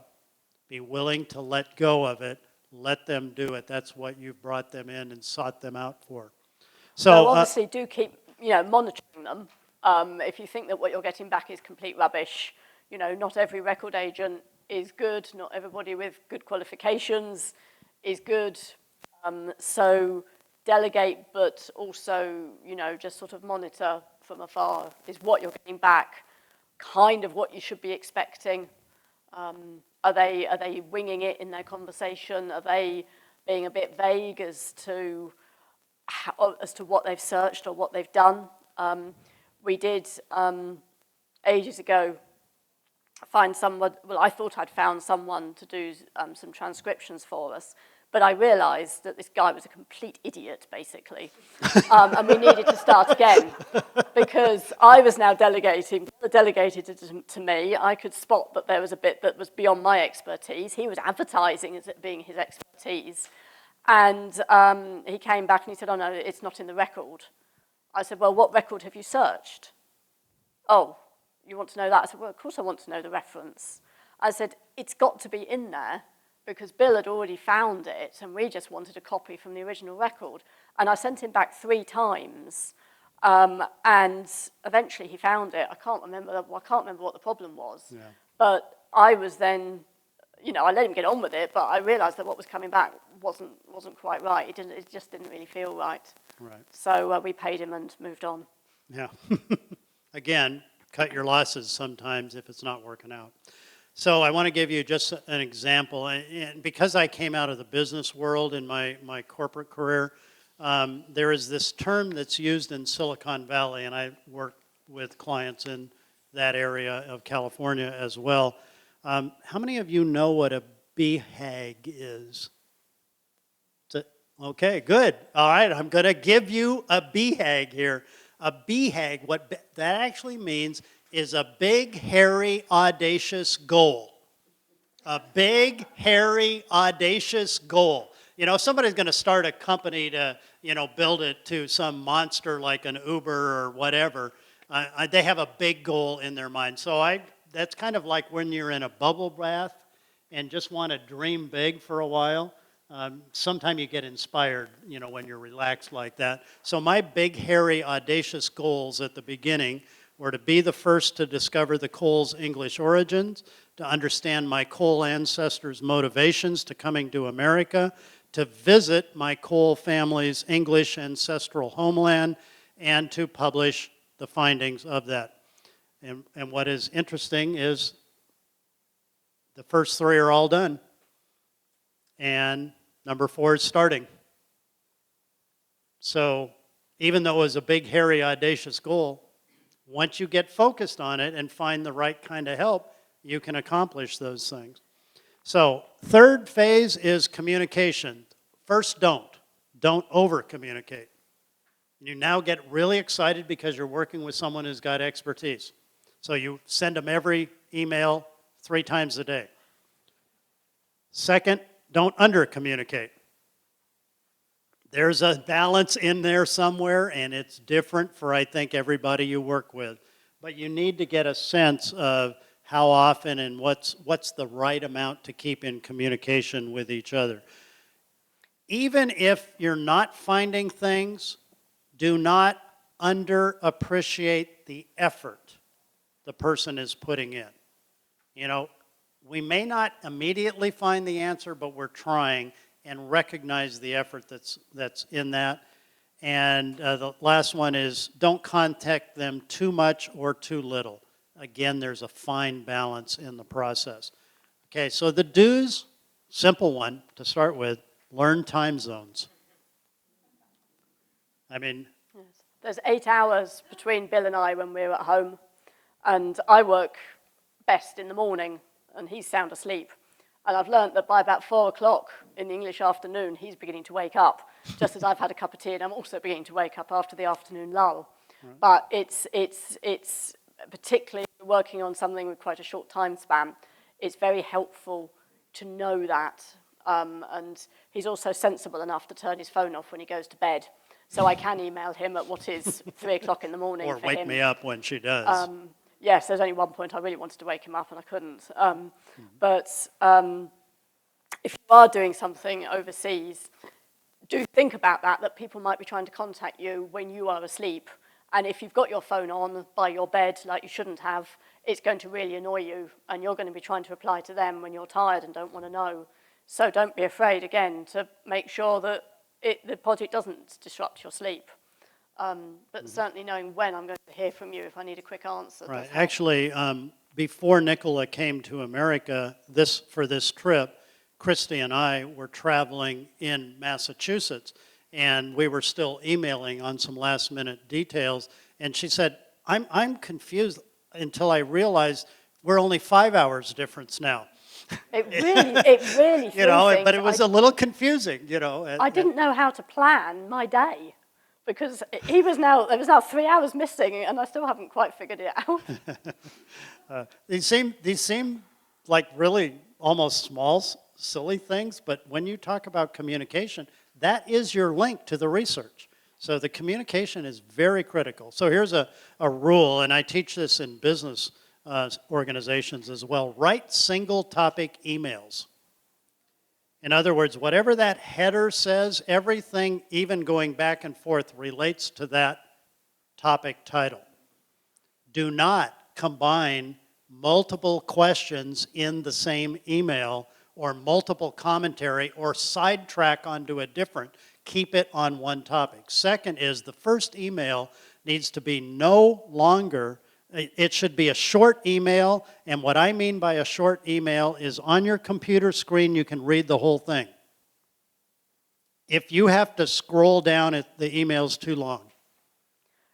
Be willing to let go of it. Let them do it. That's what you've brought them in and sought them out for. So obviously do keep, you know, monitoring them. If you think that what you're getting back is complete rubbish, you know, not every record agent is good. Not everybody with good qualifications is good. So delegate, but also, you know, just sort of monitor from afar. Is what you're getting back kind of what you should be expecting? Are they winging it in their conversation? Are they being a bit vague as to what they've searched or what they've done? We did ages ago find someone, well, I thought I'd found someone to do some transcriptions for us, but I realised that this guy was a complete idiot, basically, and we needed to start again, because I was now delegating, delegated it to me. I could spot that there was a bit that was beyond my expertise. He was advertising as it being his expertise, and he came back and he said, oh no, it's not in the record. I said, well, what record have you searched? Oh, you want to know that? I said, well, of course I want to know the reference. I said, it's got to be in there because Bill had already found it and we just wanted a copy from the original record. And I sent him back 3 times and eventually he found it. I can't remember what the problem was. Yeah. But I was then, you know, I let him get on with it, but I realized that what was coming back wasn't quite right. It just didn't really feel right. Right. So we paid him and moved on. Yeah. Again, cut your losses sometimes if it's not working out. So I want to give you just an example. And because I came out of the business world in my corporate career, there is this term that's used in Silicon Valley, and I work with clients in that area of California as well. How many of you know what a BHAG is? Okay, good. All right, I'm going to give you a BHAG here. A BHAG, what that actually means is a big, hairy, audacious goal. A big, hairy, audacious goal. You know, somebody's going to start a company to, you know, build it to some monster like an Uber or whatever. They have a big goal in their mind. So that's kind of like when you're in a bubble bath and just want to dream big for a while. Sometimes you get inspired, you know, when you're relaxed like that. So my big, hairy, audacious goals at the beginning were to be the first to discover the coal's English origins, to understand my coal ancestors' motivations to coming to America, to visit my coal family's English ancestral homeland, and to publish the findings of that. And what is interesting is the first 3 are all done. And number 4 is starting. So even though it was a big, hairy, audacious goal, once you get focused on it and find the right kind of help, you can accomplish those things. So 3rd phase is communication. First, don't over-communicate. You now get really excited because you're working with someone who's got expertise. So you send them every email 3 times a day. Second, don't under-communicate. There's a balance in there somewhere, and it's different for, I think, everybody you work with. But you need to get a sense of how often and what's the right amount to keep in communication with each other. Even if you're not finding things, do not underappreciate the effort the person is putting in. You know, we may not immediately find the answer, but we're trying, and recognize the effort that's in that. And the last one is don't contact them too much or too little. Again, there's a fine balance in the process. Okay, so the do's, simple one to start with, learn time zones. I mean, Yes. There's 8 hours between Bill and I when we're at home, and I work best in the morning, and he's sound asleep. And I've learned that by about 4 o'clock in the English afternoon, he's beginning to wake up, just as I've had a cup of tea, and I'm also beginning to wake up after the afternoon lull. Right. But it's particularly working on something with quite a short time span, it's very helpful to know that. And he's also sensible enough to turn his phone off when he goes to bed. So I can email him at what is 3 o'clock in the morning or for wake him. me up when she does. Yes, there's only one point I really wanted to wake him up and I couldn't. But if you are doing something overseas, do think about that people might be trying to contact you when you are asleep. And if you've got your phone on by your bed like you shouldn't have, it's going to really annoy you. And you're going to be trying to reply to them when you're tired and don't want to know. So don't be afraid, again, to make sure that the project doesn't disrupt your sleep. But certainly knowing when I'm going to hear from you if I need a quick answer. Right. Actually, before Nicola came to America for this trip, Christy and I were traveling in Massachusetts, and we were still emailing on some last-minute details. And she said, I'm confused until I realized We're only 5 hours difference now. It really threw You know, things. but it was a little confusing, you know. I didn't know how to plan my day because there was now 3 hours missing and I still haven't quite figured it out. These seem like really almost small, silly things, but when you talk about communication, that is your link to the research. So the communication is very critical. So here's a rule, and I teach this in business organizations as well. Write single topic emails. In other words, whatever that header says, everything, even going back and forth, relates to that topic title. Do not combine multiple questions in the same email or multiple commentary or sidetrack onto a different. Keep it on one topic. Second is the first email needs to be no longer, it should be a short email, and what I mean by a short email is on your computer screen you can read the whole thing. If you have to scroll down, the email's too long.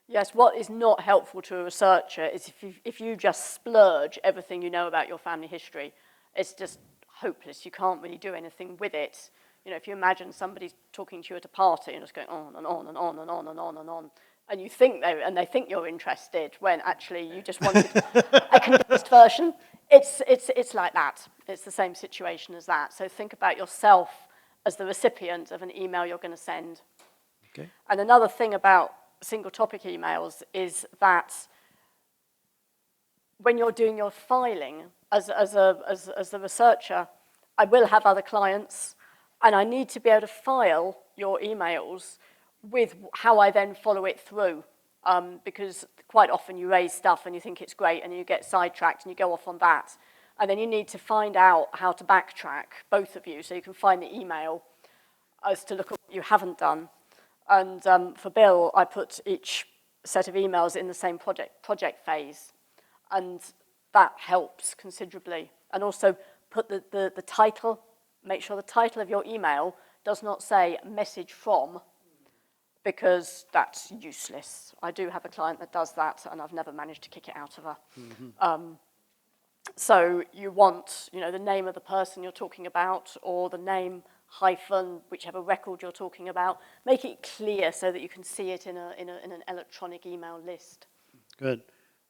Yes, what is not helpful to a researcher is if you just splurge everything you know about your family history, it's just hopeless. You can't really do anything with it. You know, if you imagine somebody talking to you at a party and just going on and on and on and on and on and on, and you think they think you're interested when actually you just wanted a condensed version. It's like that. It's the same situation as that. So think about yourself as the recipient of an email you're going to send. Okay. And another thing about single topic emails is that when you're doing your filing as a researcher, I will have other clients, and I need to be able to file your emails with how I then follow it through, because quite often you raise stuff and you think it's great and you get sidetracked and you go off on that. And then you need to find out how to backtrack, both of you, so you can find the email as to look at what you haven't done. And for Bill, I put each set of emails in the same project phase, and that helps considerably. And also put the title, make sure the title of your email does not say message from, because that's useless. I do have a client that does that, and I've never managed to kick it out of her. Mm-hmm. So you want, the name of the person you're talking about, or the name hyphen whichever record you're talking about. Make it clear so that you can see it in an electronic email list. Good.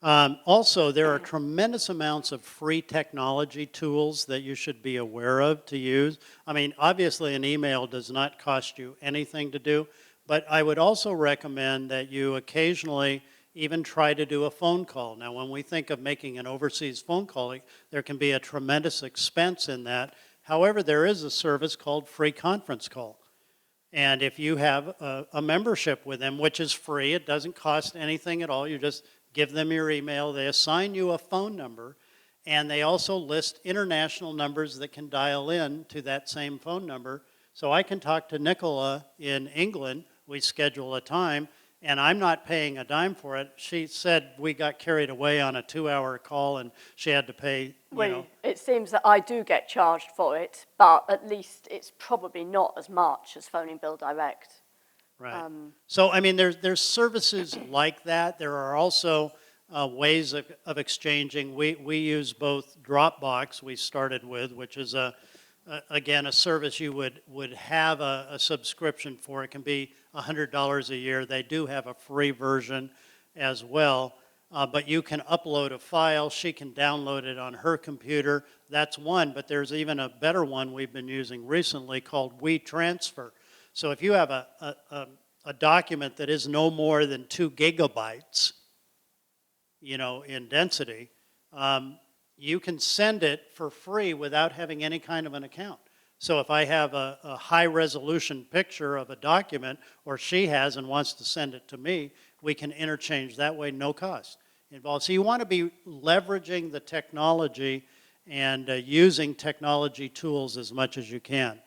Also, there are tremendous amounts of free technology tools that you should be aware of to use. I mean, obviously an email does not cost you anything to do, but I would also recommend that you occasionally even try to do a phone call. Now, when we think of making an overseas phone call, there can be a tremendous expense in that. However, there is a service called Free Conference Call. And if you have a membership with them, which is free, it doesn't cost anything at all, you just give them your email, they assign you a phone number, and they also list international numbers that can dial in to that same phone number. So I can talk to Nicola in England, we schedule a time, and I'm not paying a dime for it. She said we got carried away on a 2-hour call and she had to pay, It seems that I do get charged for it, but at least it's probably not as much as phoning Bill direct. Right. So, I mean, there's services like that. There are also ways of exchanging. We use both Dropbox, we started with, which is again, a service you would have a subscription for. It can be $100 a year. They do have a free version as well, but you can upload a file. She can download it on her computer. That's one, but there's even a better one we've been using recently called WeTransfer. So if you have a document that is no more than 2 gigabytes, in density, you can send it for free without having any kind of an account. So if I have a high-resolution picture of a document, or she has and wants to send it to me, we can interchange that way, no cost involved. So you want to be leveraging the technology and using technology tools as much as you can.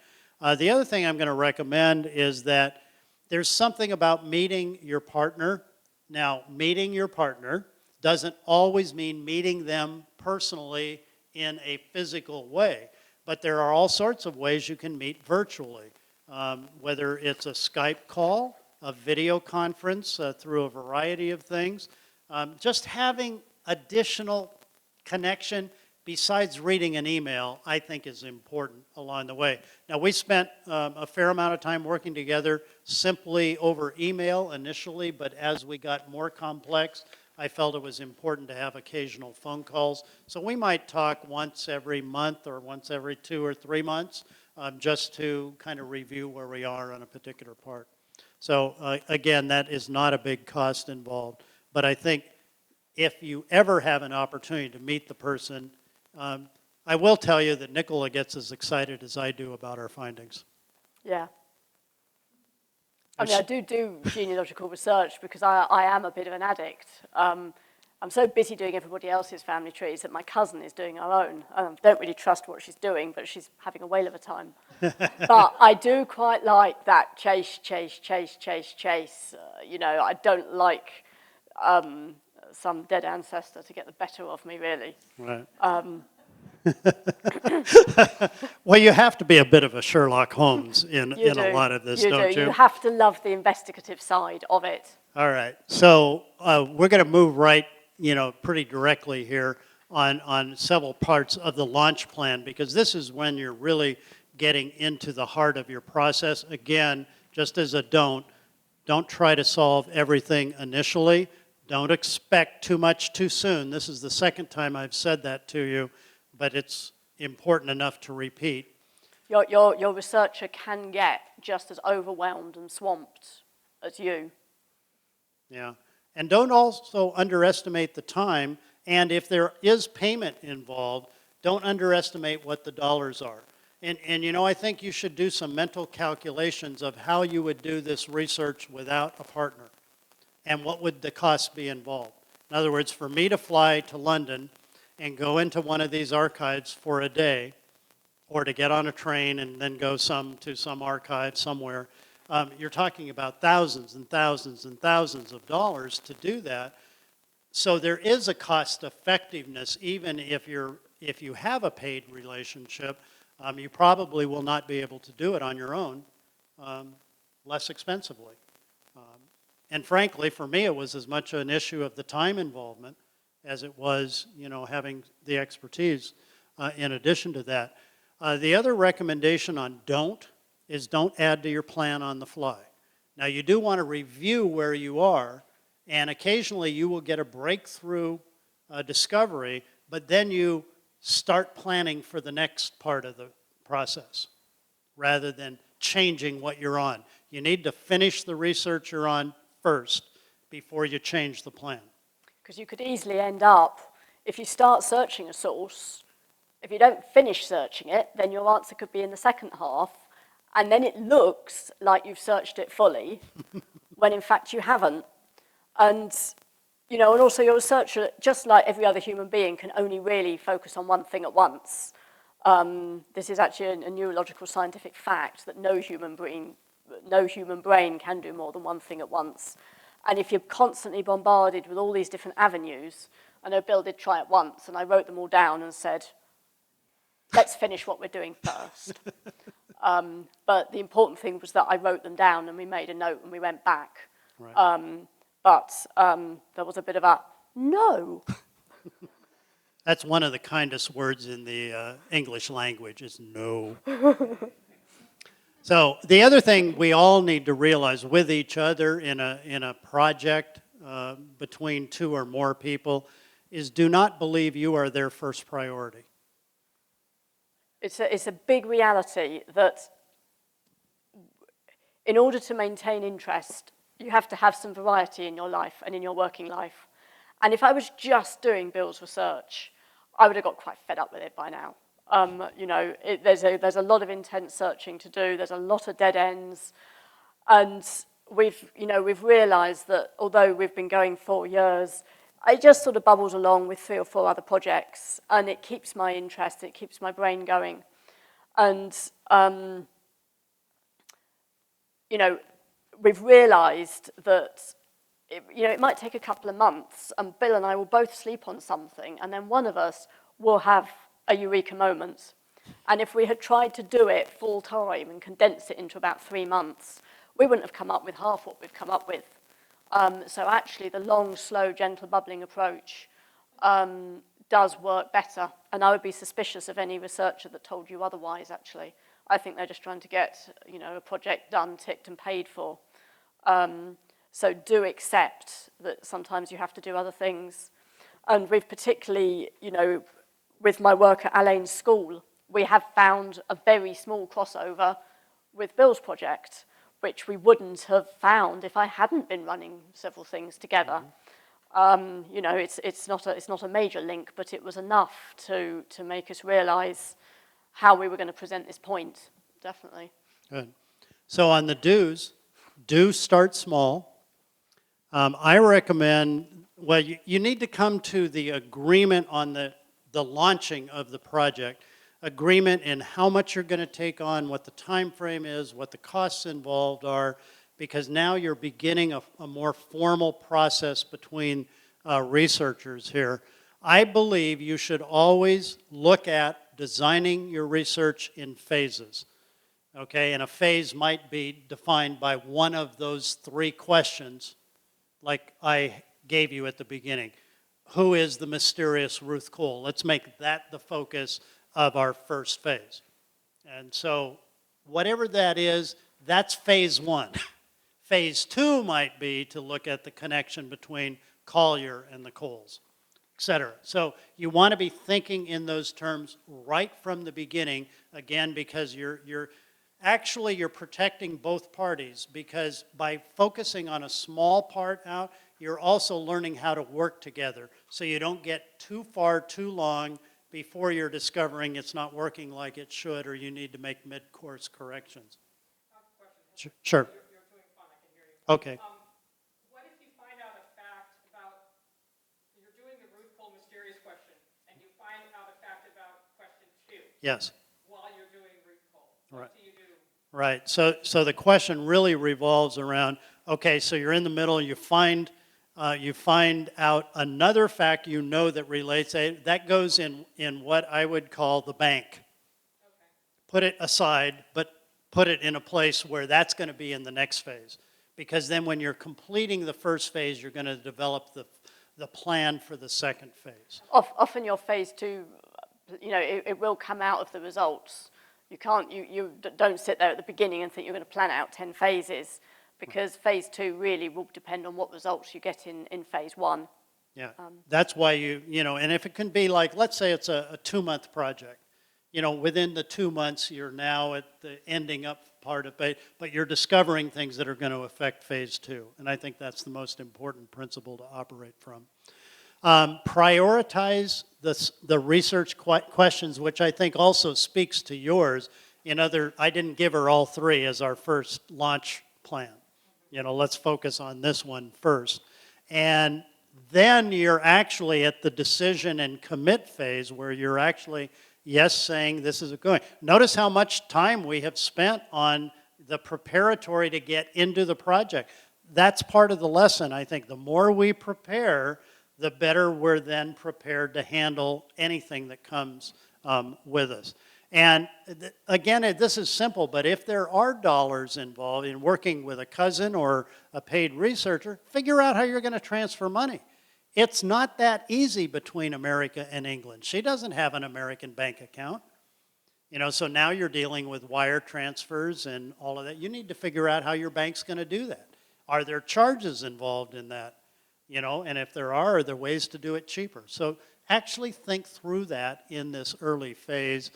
The other thing I'm going to recommend is that there's something about meeting your partner. Now, meeting your partner doesn't always mean meeting them personally in a physical way, but there are all sorts of ways you can meet virtually, whether it's a Skype call, a video conference through a variety of things. Just having additional connection, besides reading an email, I think is important along the way. Now, we spent a fair amount of time working together simply over email initially, but as we got more complex, I felt it was important to have occasional phone calls. So we might talk once every month or once every 2 or 3 months, just to kind of review where we are on a particular part. So again, that is not a big cost involved. But I think if you ever have an opportunity to meet the person, I will tell you that Nicola gets as excited as I do about our findings. Yeah. I mean, I do genealogical research because I am a bit of an addict. I'm so busy doing everybody else's family trees that my cousin is doing her own. Don't really trust what she's doing, but she's having a whale of a time. But I do quite like that chase. You know, I don't like some dead ancestor to get the better of me, really. Right. Well, you have to be a bit of a Sherlock Holmes in a lot of this, don't you? You have to love the investigative side of it. All right. So we're going to move right, pretty directly here on several parts of the launch plan, because this is when you're really getting into the heart of your process. Again, just as a don't try to solve everything initially. Don't expect too much too soon. This is the second time I've said that to you, but it's important enough to repeat. Your researcher can get just as overwhelmed and swamped as you. Yeah. And don't also underestimate the time. And if there is payment involved, don't underestimate what the dollars are. And I think you should do some mental calculations of how you would do this research without a partner. And what would the cost be involved? In other words, for me to fly to London and go into one of these archives for a day, or to get on a train and then go to some archive somewhere, you're talking about thousands and thousands and thousands of dollars to do that. So there is a cost effectiveness, even if you have a paid relationship. You probably will not be able to do it on your own less expensively. And frankly, for me, it was as much an issue of the time involvement as it was, having the expertise in addition to that. The other recommendation on don't add to your plan on the fly. Now, you do want to review where you are, and occasionally you will get a breakthrough discovery, but then you start planning for the next part of the process rather than changing what you're on. You need to finish the research you're on first before you change the plan. Because you could easily end up, if you start searching a source, if you don't finish searching it, then your answer could be in the second half, and then it looks like you've searched it fully, when in fact you haven't. And, and also your researcher, just like every other human being, can only really focus on one thing at once. This is actually a neurological scientific fact that no human brain can do more than one thing at once. And if you're constantly bombarded with all these different avenues, I know Bill did try it once, and I wrote them all down and said, let's finish what we're doing first. But the important thing was that I wrote them down, and we made a note, and we went back. Right. But there was a bit of a no. That's one of the kindest words in the English language is no. So the other thing we all need to realize with each other in a project between two or more people is do not believe you are their first priority. It's a big reality that in order to maintain interest, you have to have some variety in your life and in your working life. And if I was just doing Bill's research, I would have got quite fed up with it by now. There's a lot of intense searching to do. There's a lot of dead ends, and we've realised that although we've been going 4 years, it just sort of bubbles along with 3 or 4 other projects, and it keeps my interest. It keeps my brain going, and we've realised that it might take a couple of months, and Bill and I will both sleep on something, and then one of us will have a eureka moment. And if we had tried to do it full time and condense it into about 3 months, we wouldn't have come up with half what we've come up with. So actually the long, slow, gentle, bubbling approach does work better. And I would be suspicious of any researcher that told you otherwise, actually. I think they're just trying to get, a project done, ticked, and paid for. So do accept that sometimes you have to do other things. And we've particularly, with my work at Alain's school, we have found a very small crossover with Bill's project, which we wouldn't have found if I hadn't been running several things together. It's not a major link, but it was enough to make us realize how we were going to present this point, definitely. Good. So on the do's, do start small. I recommend, well, you need to come to the agreement on the launching of the project, agreement in how much you're going to take on, what the time frame is, what the costs involved are, because now you're beginning a more formal process between researchers here. I believe you should always look at designing your research in phases. Okay, and a phase might be defined by one of those 3 questions, like I gave you at the beginning. Who is the mysterious Ruth Cole? Let's make that the focus of our first phase. And so whatever that is, that's phase 1. Phase 2 might be to look at the connection between Collier and the Coles, et cetera. So you want to be thinking in those terms right from the beginning, again, because you're protecting both parties, because by focusing on a small part out, you're also learning how to work together so you don't get too far too long before you're discovering it's not working like it should or you need to make mid-course corrections. Sure. You're doing fine, I can hear you. Okay. What if you find out a fact about, you're doing the Ruth Cole mysterious question, and you find out a fact about question 2 Yes. while you're doing Ruth Cole? Right. What do you do? Right. So the question really revolves around, okay, so you're in the middle, you find out another fact that relates, that goes in what I would call the bank. Okay. Put it aside, but put it in a place where that's going to be in the next phase. Because then when you're completing the first phase, you're going to develop the plan for the second phase. Often your phase 2, it will come out of the results. You don't sit there at the beginning and think you're going to plan out 10 phases, because phase 2 really will depend on what results you get in phase 1. Yeah, that's why and if it can be like, let's say it's a 2-month project, within the 2 months, you're now at the ending up part of it, but you're discovering things that are going to affect phase 2. And I think that's the most important principle to operate from. Prioritize the research questions, which I think also speaks to yours. I didn't give her all 3 as our first launch plan. Let's focus on this one first. And then you're actually at the decision and commit phase where you're actually, yes, saying this is going. Notice how much time we have spent on the preparatory to get into the project. That's part of the lesson, I think. The more we prepare, the better we're then prepared to handle anything that comes with us. And again, this is simple, but if there are dollars involved in working with a cousin or a paid researcher, figure out how you're going to transfer money. It's not that easy between America and England. She doesn't have an American bank account. So now you're dealing with wire transfers and all of that. You need to figure out how your bank's going to do that. Are there charges involved in that? And if there are there ways to do it cheaper? So actually think through that in this early phase.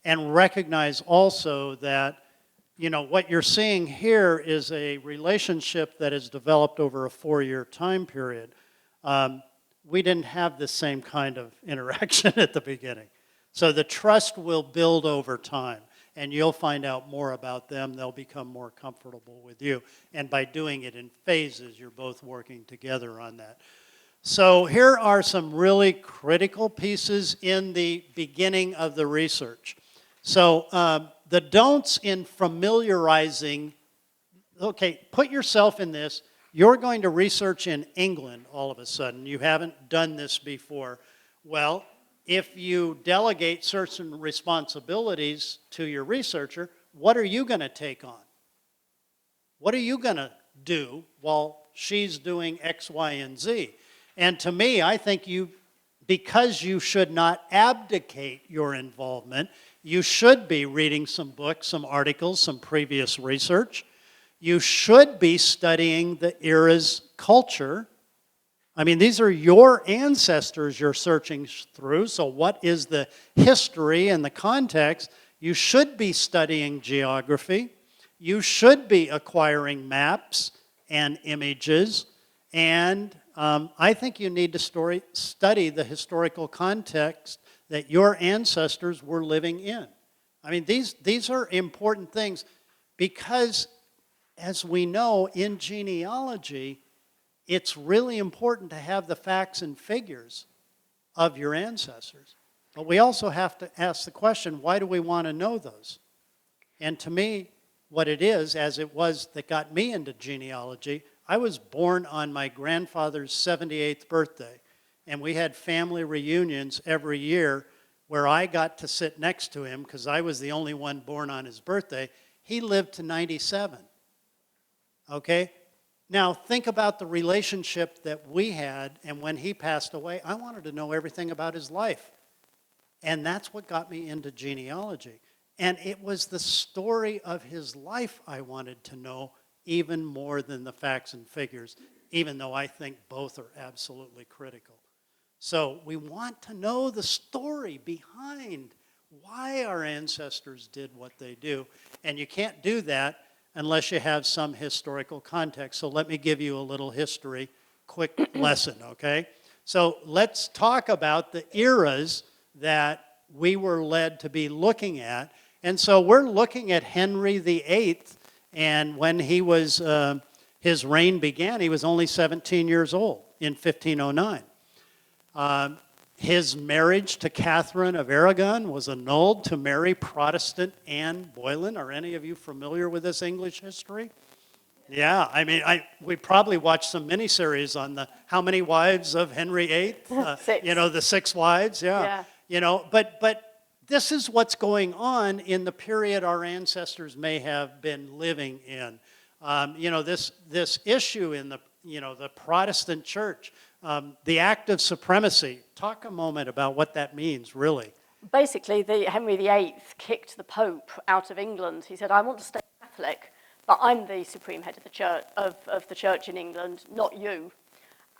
And recognize also that, what you're seeing here is a relationship that is developed over a 4-year time period. We didn't have the same kind of interaction at the beginning. So the trust will build over time, and you'll find out more about them. They'll become more comfortable with you. And by doing it in phases, you're both working together on that. So here are some really critical pieces in the beginning of the research. So the don'ts in familiarizing, okay, put yourself in this. You're going to research in England all of a sudden. You haven't done this before. Well, if you delegate certain responsibilities to your researcher, what are you going to take on? What are you going to do while she's doing X, Y, and Z? And to me, I think you because you should not abdicate your involvement, you should be reading some books, some articles, some previous research. You should be studying the era's culture. I mean, these are your ancestors you're searching through, so what is the history and the context? You should be studying geography. You should be acquiring maps and images, and I think you need to study the historical context that your ancestors were living in. I mean, these are important things because, as we know, in genealogy, it's really important to have the facts and figures of your ancestors. But we also have to ask the question, why do we want to know those? And to me, what it is, as it was that got me into genealogy, I was born on my grandfather's 78th birthday, and we had family reunions every year where I got to sit next to him because I was the only one born on his birthday. He lived to 97, okay? Now, think about the relationship that we had, and when he passed away, I wanted to know everything about his life. And that's what got me into genealogy. And it was the story of his life I wanted to know even more than the facts and figures, even though I think both are absolutely critical. So we want to know the story behind why our ancestors did what they do. And you can't do that unless you have some historical context. So let me give you a little history, quick lesson, okay? So let's talk about the eras that we were led to be looking at. And so we're looking at Henry VIII, and when he was, his reign began, he was only 17 years old in 1509. His marriage to Catherine of Aragon was annulled to marry Protestant Anne Boleyn. Are any of you familiar with this English history? Yeah, I mean, we probably watched some miniseries on the How Many Wives of Henry VIII? 6. You know, the 6 wives, Yeah. You know, but this is what's going on in the period our ancestors may have been living in. You know, this issue in the, you know, the Protestant church, the act of supremacy. Talk a moment about what that means, really. Basically, Henry VIII kicked the Pope out of England. He said, I want to stay Catholic, but I'm the supreme head of the church, of the church in England, not you.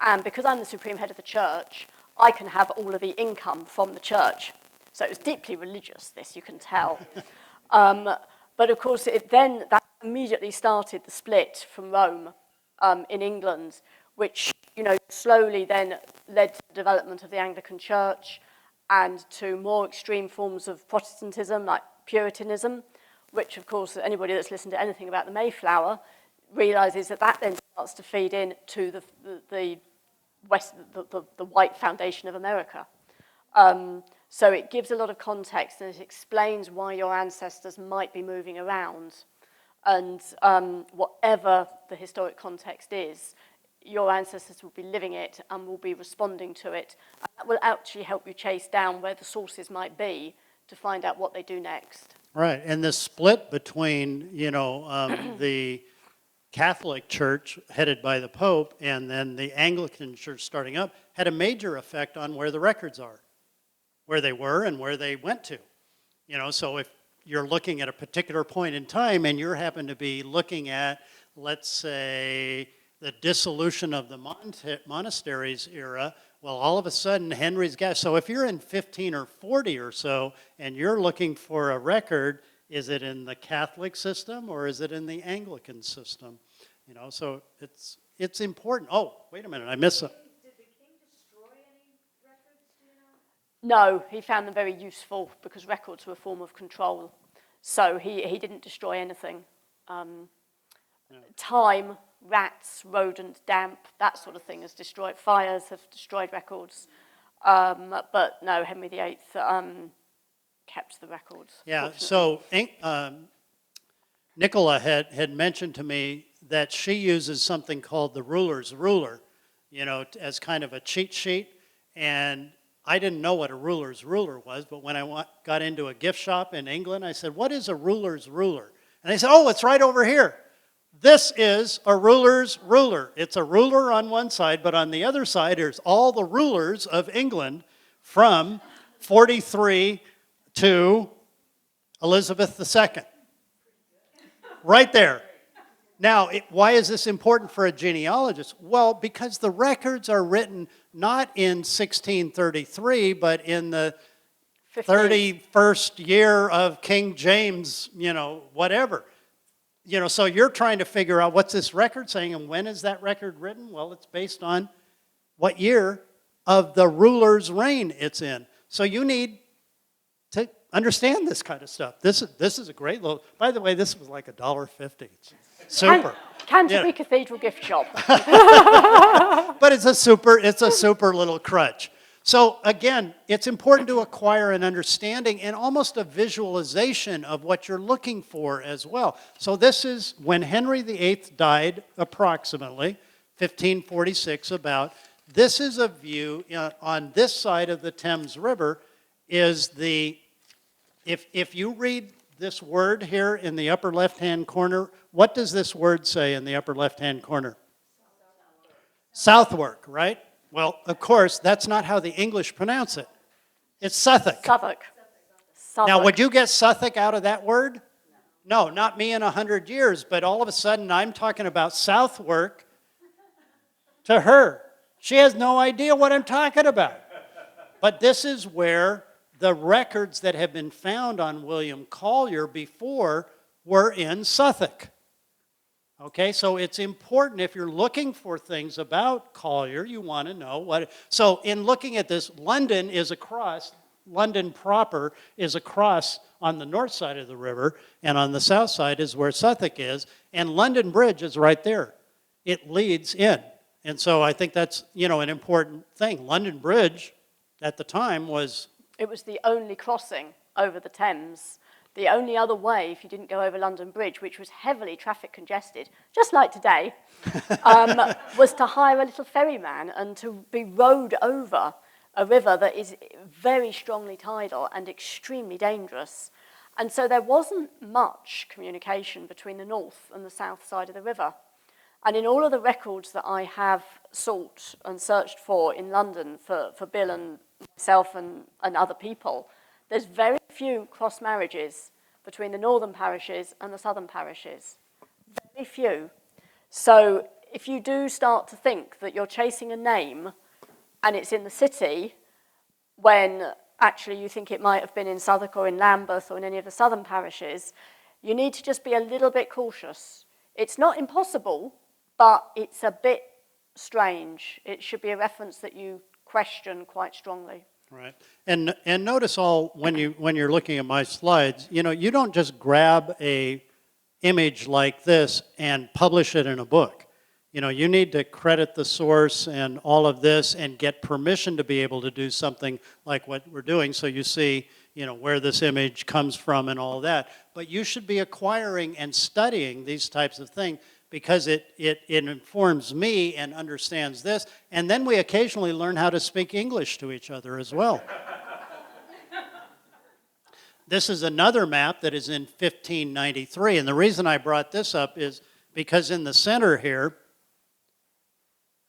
And because I'm the supreme head of the church, I can have all of the income from the church. So it was deeply religious, this, you can tell. But of course, that immediately started the split from Rome in England, which, you know, slowly then led to the development of the Anglican Church and to more extreme forms of Protestantism, like Puritanism, which, of course, anybody that's listened to anything about the Mayflower realizes that then starts to feed in to the white foundation of America. So it gives a lot of context, and it explains why your ancestors might be moving around. And whatever the historic context is, your ancestors will be living it and will be responding to it. And that will actually help you chase down where the sources might be to find out what they do next. Right, and the split between, you know, the Catholic Church headed by the Pope and then the Anglican Church starting up had a major effect on where the records are, where they were and where they went to. You know, so if you're looking at a particular point in time and you happen to be looking at, let's say, the dissolution of the monasteries era, well, all of a sudden, Henry's got, so if you're in 15 or 40 or so, and you're looking for a record, is it in the Catholic system or is it in the Anglican system? You know, so it's important. Oh, wait a minute, I missed something. Did the king destroy any records, do you know? No, he found them very useful because records were a form of control. So he didn't destroy anything. Time, rats, rodent, damp, that sort of thing has destroyed, fires have destroyed records. But no, Henry VIII kept the records. Yeah, so Nicola had mentioned to me that she uses something called the ruler's ruler, you know, as kind of a cheat sheet. And I didn't know what a ruler's ruler was, but when I got into a gift shop in England, I said, what is a ruler's ruler? And they said, oh, it's right over here. This is a ruler's ruler. It's a ruler on one side, but on the other side, there's all the rulers of England. from 43 to Elizabeth II. Right there. Now, why is this important for a genealogist? Well, because the records are written not in 1633, but in the 31st year of King James, whatever. So you're trying to figure out what's this record saying and when is that record written? Well, it's based on what year of the ruler's reign it's in. So you need to understand this kind of stuff. This is a great little, by the way, this was like $1.50. It's super. Canterbury Cathedral gift shop. But it's a super little crutch. So again, it's important to acquire an understanding and almost a visualization of what you're looking for as well. So this is when Henry VIII died, approximately, 1546 about. This is a view on this side of the Thames River is the, if you read this word here in the upper left-hand corner, what does this word say in the upper left-hand corner? Southwark, right? Well, of course, that's not how the English pronounce it. It's Suffolk. Suffolk. Now, would you get Suffolk out of that word? No, not me in 100 years, but all of a sudden I'm talking about Southwark to her. She has no idea what I'm talking about. But this is where the records that have been found on William Collier before were in Suffolk. Okay, so it's important if you're looking for things about Collier, you want to know what. So in looking at this, London is across, London proper is across on the north side of the river, and on the south side is where Suffolk is, and London Bridge is right there. It leads in. And so I think that's, an important thing. London Bridge at the time was... It was the only crossing over the Thames. The only other way, if you didn't go over London Bridge, which was heavily traffic congested, just like today, was to hire a little ferryman and to be rowed over a river that is very strongly tidal and extremely dangerous. And so there wasn't much communication between the north and the south side of the river. And in all of the records that I have sought and searched for in London for Bill and myself and other people, there's very few cross marriages between the northern parishes and the southern parishes. Very few. So if you do start to think that you're chasing a name and it's in the city, when actually you think it might have been in Southwark or in Lambeth or in any of the southern parishes, you need to just be a little bit cautious. It's not impossible, but it's a bit strange. It should be a reference that you question quite strongly. Right, and notice when you're looking at my slides, you don't just grab a image like this and publish it in a book. You need to credit the source and all of this and get permission to be able to do something like what we're doing. So you see, where this image comes from and all that. But you should be acquiring and studying these types of things, because it informs me and understands this. And then we occasionally learn how to speak English to each other as well. This is another map that is in 1593. And the reason I brought this up is because in the center here,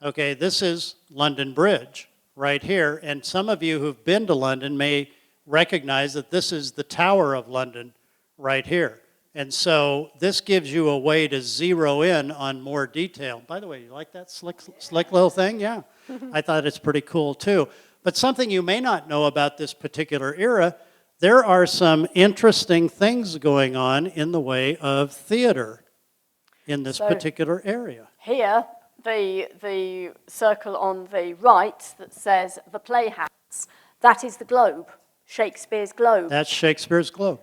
okay, this is London Bridge right here. And some of you who've been to London may recognize that this is the Tower of London right here. And so this gives you a way to zero in on more detail. By the way, you like that slick little thing? Yeah. I thought it's pretty cool too. But something you may not know about this particular era, there are some interesting things going on in the way of theater in this particular area. Here, the circle on the right that says the Playhouse, that is the Globe, Shakespeare's Globe. That's Shakespeare's Globe.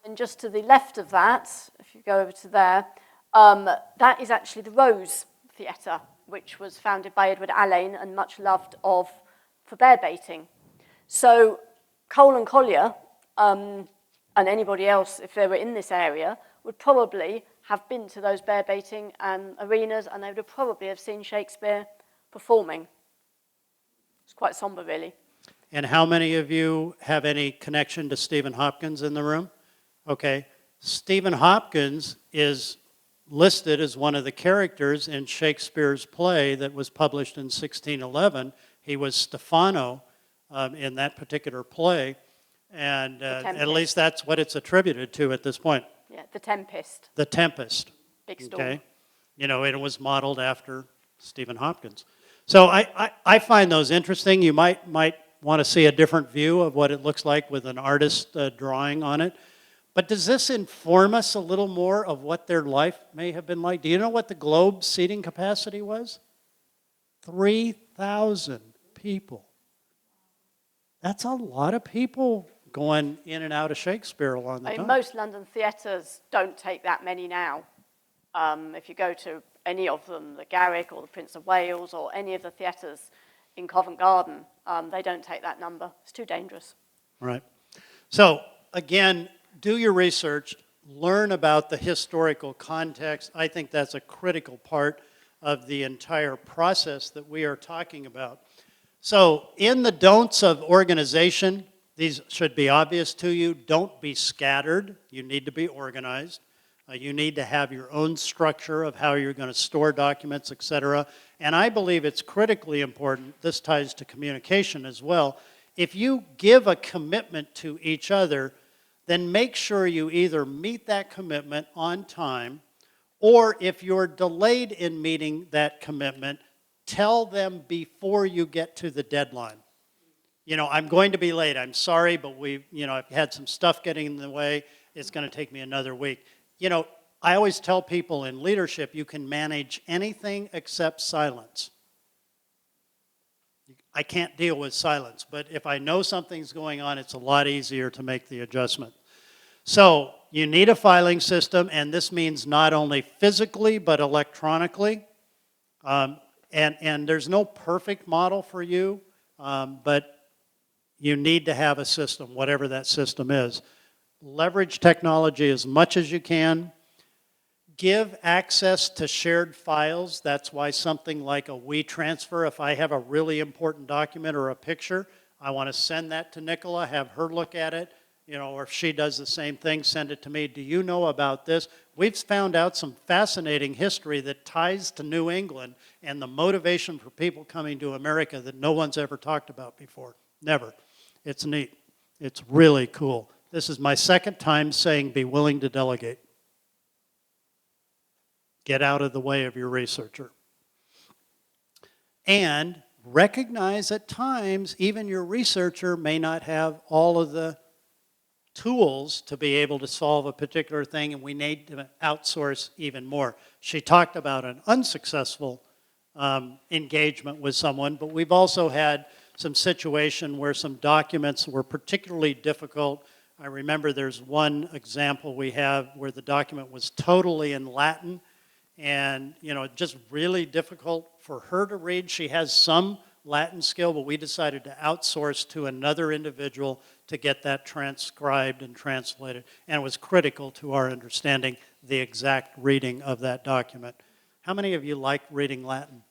And just to the left of that, if you go over to there, that is actually the Rose Theatre, which was founded by Edward Alleyn and much loved for bear baiting. So Cole and Collier, and anybody else, if they were in this area, would probably have been to those bear baiting arenas, and they would have probably have seen Shakespeare performing. It's quite somber, really. And how many of you have any connection to Stephen Hopkins in the room? Okay, Stephen Hopkins is listed as one of the characters in Shakespeare's play that was published in 1611. He was Stephano in that particular play. And at Tempest. least that's what it's attributed to at this point. Yeah, The Tempest, The Tempest. big storm. Okay? You know, it was modeled after Stephen Hopkins. So I find those interesting. You might want to see a different view of what it looks like with an artist drawing on it. But does this inform us a little more of what their life may have been like? Do you know what the Globe's seating capacity was? 3,000 people. That's a lot of people going in and out of Shakespeare along the I mean, time. most London theatres don't take that many now. If you go to any of them, the Garrick or the Prince of Wales or any of the theatres in Covent Garden, they don't take that number. It's too dangerous. Right. So, again, do your research, learn about the historical context. I think that's a critical part of the entire process that we are talking about. So, in the don'ts of organization, these should be obvious to you. Don't be scattered. You need to be organized. You need to have your own structure of how you're going to store documents, etc. And I believe it's critically important, this ties to communication as well. If you give a commitment to each other, then make sure you either meet that commitment on time, or if you're delayed in meeting that commitment, tell them before you get to the deadline. You know, I'm going to be late. I'm sorry, but I've had some stuff getting in the way. It's going to take me another week. You know, I always tell people in leadership, you can manage anything except silence. I can't deal with silence, but if I know something's going on, it's a lot easier to make the adjustment. So you need a filing system, and this means not only physically, but electronically. And there's no perfect model for you, but you need to have a system, whatever that system is. Leverage technology as much as you can. Give access to shared files. That's why something like a WeTransfer, if I have a really important document or a picture, I want to send that to Nicola, have her look at it, or if she does the same thing, send it to me. Do you know about this? We've found out some fascinating history that ties to New England and the motivation for people coming to America that no one's ever talked about before. Never. It's neat. It's really cool. This is my second time saying be willing to delegate. Get out of the way of your researcher. And recognize at times even your researcher may not have all of the tools to be able to solve a particular thing, and we need to outsource even more. She talked about an unsuccessful engagement with someone, but we've also had some situation where some documents were particularly difficult. I remember there's one example we have where the document was totally in Latin, and just really difficult for her to read. She has some Latin skill, but we decided to outsource to another individual to get that transcribed and translated, and it was critical to our understanding the exact reading of that document. How many of you like reading Latin?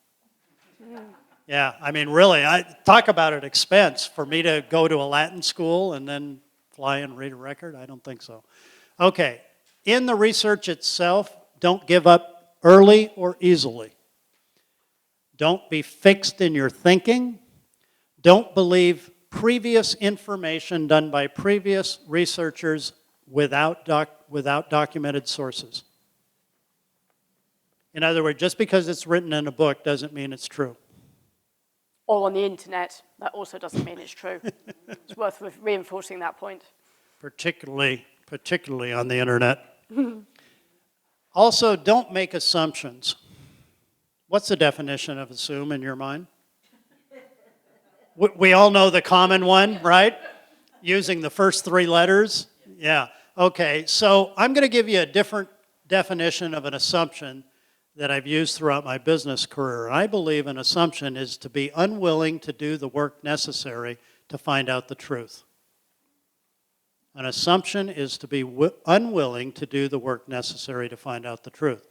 Yeah, I mean, really, I talk about an expense for me to go to a Latin school and then fly and read a record. I don't think so. Okay, in the research itself, don't give up early or easily. Don't be fixed in your thinking. Don't believe previous information done by previous researchers without documented sources. In other words, just because it's written in a book doesn't mean it's true. Or on the internet, that also doesn't mean it's true. It's worth reinforcing that point. Particularly on the internet. Also, don't make assumptions. What's the definition of assume in your mind? We all know the common one, right? Using the first three letters. Yeah. Okay, so I'm going to give you a different definition of an assumption that I've used throughout my business career. I believe an assumption is to be unwilling to do the work necessary to find out the truth. An assumption is to be unwilling to do the work necessary to find out the truth.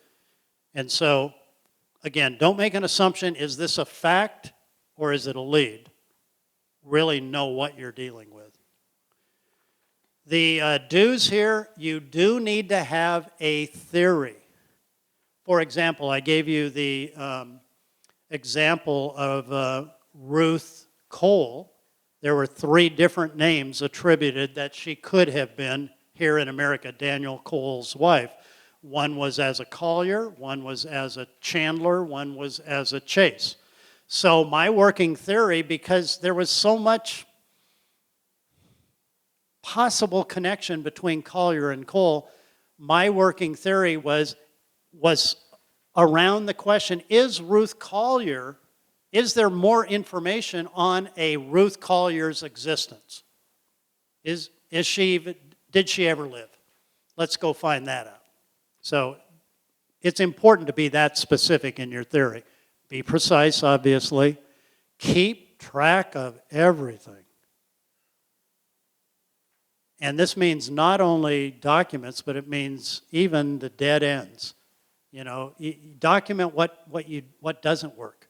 And so, again, don't make an assumption, is this a fact or is it a lead? Really know what you're dealing with. The do's here, you do need to have a theory. For example, I gave you the example of Ruth Cole, there were 3 different names attributed that she could have been here in America, Daniel Cole's wife. One was as a Collier, one was as a Chandler, one was as a Chase. So my working theory, because there was so much possible connection between Collier and Cole, my working theory was around the question, is Ruth Collier, is there more information on a Ruth Collier's existence? Did she ever live? Let's go find that out. So it's important to be that specific in your theory. Be precise, obviously. Keep track of everything. And this means not only documents, but it means even the dead ends. You know, document what doesn't work.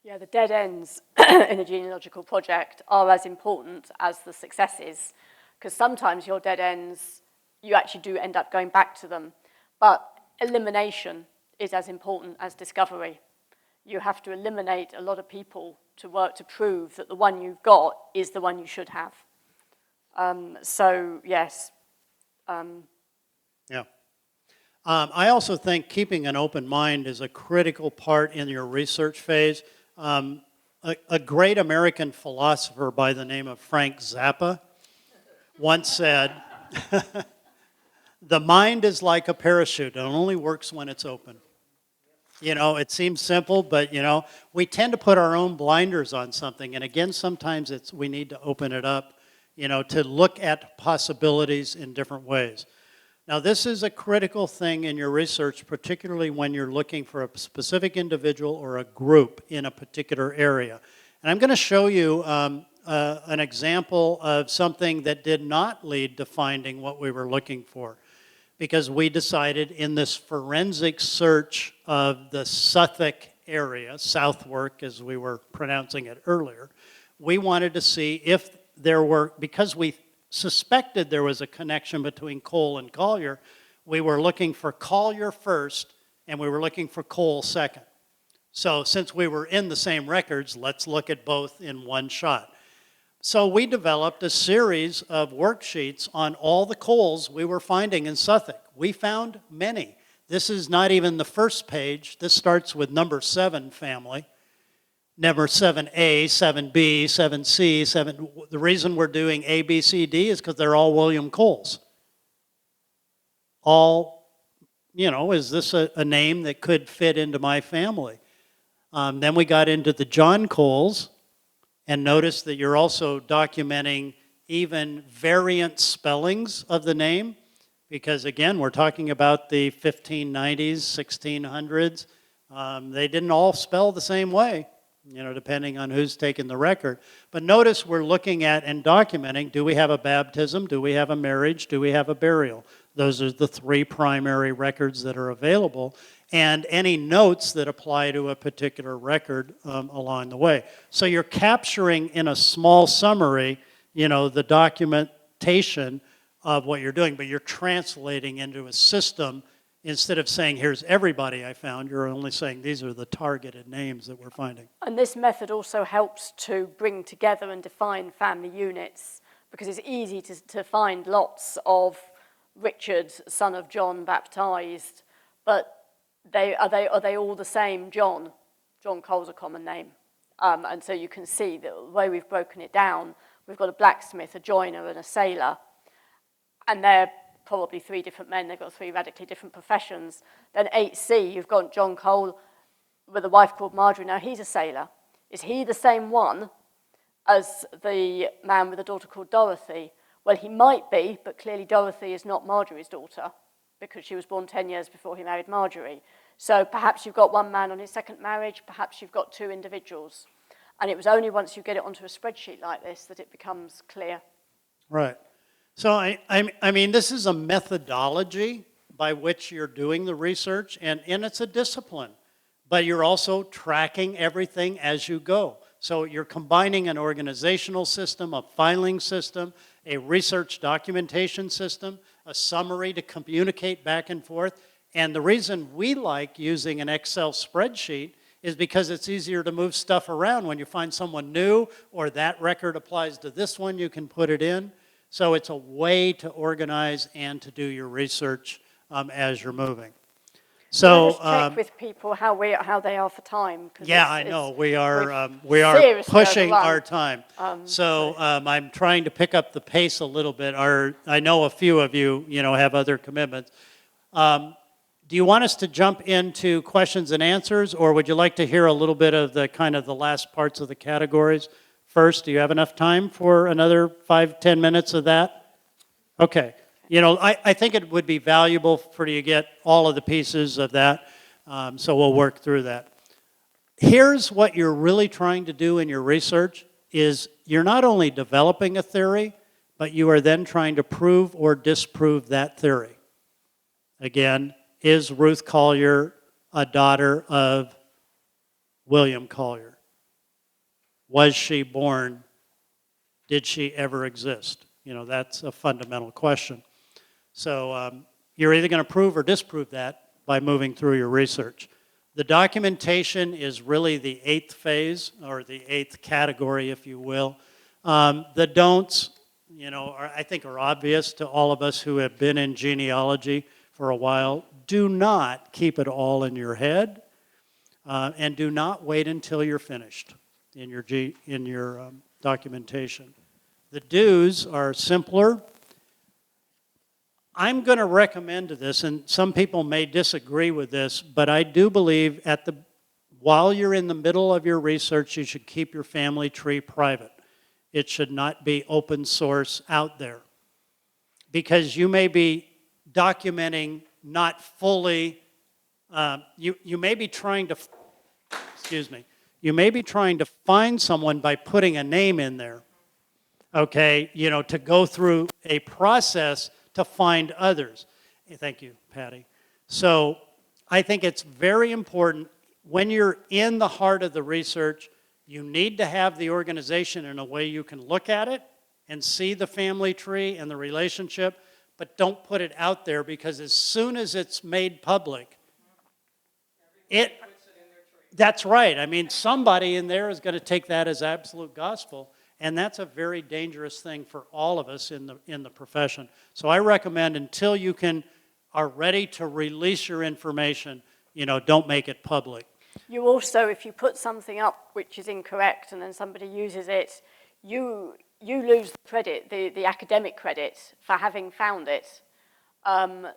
Yeah, the dead ends in a genealogical project are as important as the successes, because sometimes your dead ends, you actually do end up going back to them. But elimination is as important as discovery. You have to eliminate a lot of people to work to prove that the one you've got is the one you should have. So, yes. Yeah. I also think keeping an open mind is a critical part in your research phase. A great American philosopher by the name of Frank Zappa once said, the mind is like a parachute. It only works when it's open. You know, it seems simple, but, you know, we tend to put our own blinders on something. And again, sometimes we need to open it up, you know, to look at possibilities in different ways. Now, this is a critical thing in your research, particularly when you're looking for a specific individual or a group in a particular area. And I'm going to show you an example of something that did not lead to finding what we were looking for, because we decided in this forensic search of the Suffolk area, Southwark as we were pronouncing it earlier, we wanted to see if there were, because we suspected there was a connection between Cole and Collier, we were looking for Collier first and we were looking for Cole second. So since we were in the same records, let's look at both in one shot. So we developed a series of worksheets on all the Coles we were finding in Suffolk. We found many. This is not even the first page. This starts with number 7 family. Number 7A, 7B, 7C, 7. The reason we're doing A, B, C, D is because they're all William Coles. All, you know, is this a name that could fit into my family? Then we got into the John Coles, and notice that you're also documenting even variant spellings of the name, because again, we're talking about the 1590s, 1600s. They didn't all spell the same way, you know, depending on who's taken the record. But notice we're looking at and documenting, do we have a baptism, do we have a marriage, do we have a burial? Those are the 3 primary records that are available, and any notes that apply to a particular record along the way. So you're capturing in a small summary, you know, the documentation of what you're doing, but you're translating into a system. Instead of saying, here's everybody I found, you're only saying these are the targeted names that we're finding. And this method also helps to bring together and define family units, because it's easy to find lots of Richard, son of John, baptized, but are they all the same John? John Cole's a common name. And so you can see that the way we've broken it down, we've got a blacksmith, a joiner, and a sailor, and they're probably 3 different men. They've got 3 radically different professions. Then 8C, you've got John Cole with a wife called Marjorie. Now, he's a sailor. Is he the same one as the man with a daughter called Dorothy? Well, he might be, but clearly Dorothy is not Marjorie's daughter, because she was born 10 years before he married Marjorie. So perhaps you've got one man on his second marriage, perhaps you've got 2 individuals. And it was only once you get it onto a spreadsheet like this that it becomes clear. Right. So I mean, this is a methodology by which you're doing the research, and it's a discipline. But you're also tracking everything as you go. So you're combining an organizational system, a filing system, a research documentation system, a summary to communicate back and forth. And the reason we like using an Excel spreadsheet is because it's easier to move stuff around when you find someone new or that record applies to this one, you can put it in. So it's a way to organize and to do your research as you're moving. Can I So just check with people how they are for time? 'Cause yeah, I know we are seriously pushing overrun. our time. I'm trying to pick up the pace a little bit. I know a few of you, have other commitments. Do you want us to jump into questions and answers, or would you like to hear a little bit of the kind of the last parts of the categories first? Do you have enough time for another 5-10 minutes of that? Okay. I think it would be valuable for you to get all of the pieces of that, so we'll work through that. Here's what you're really trying to do in your research is you're not only developing a theory, but you are then trying to prove or disprove that theory. Again, is Ruth Collier a daughter of William Collier? Was she born? Did she ever exist? That's a fundamental question. So you're either going to prove or disprove that by moving through your research. The documentation is really the 8th phase, or the 8th category, if you will. The don'ts, I think are obvious to all of us who have been in genealogy for a while. Do not keep it all in your head, and do not wait until you're finished in your documentation. The do's are simpler. I'm going to recommend this, and some people may disagree with this, but I do believe while you're in the middle of your research, you should keep your family tree private. It should not be open source out there, because you may be documenting not fully, you may be trying to, you may be trying to find someone by putting a name in there, okay, to go through a process to find others. Thank you, Patty. So I think it's very important when you're in the heart of the research, you need to have the organization in a way you can look at it and see the family tree and the relationship, but don't put it out there, because as soon as it's made public, that's right. I mean, somebody in there is going to take that as absolute gospel. And that's a very dangerous thing for all of us in the profession. So I recommend, until you are ready to release your information, don't make it public. You also, if you put something up which is incorrect and then somebody uses it, you lose the credit, the academic credit for having found it.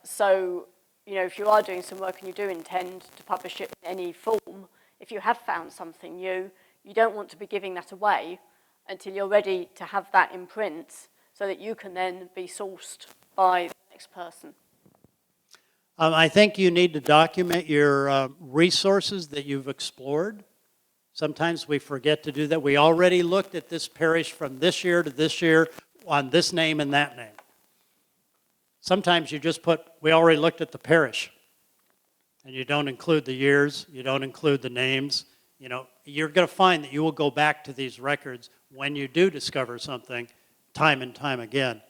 So, if you are doing some work and you do intend to publish it in any form, if you have found something new, you don't want to be giving that away until you're ready to have that in print, so that you can then be sourced by the next person. I think you need to document your resources that you've explored. Sometimes we forget to do that. We already looked at this parish from this year to this year on this name and that name. Sometimes you just put, we already looked at the parish, and you don't include the years, you don't include the names. You're going to find that you will go back to these records when you do discover something time and time again.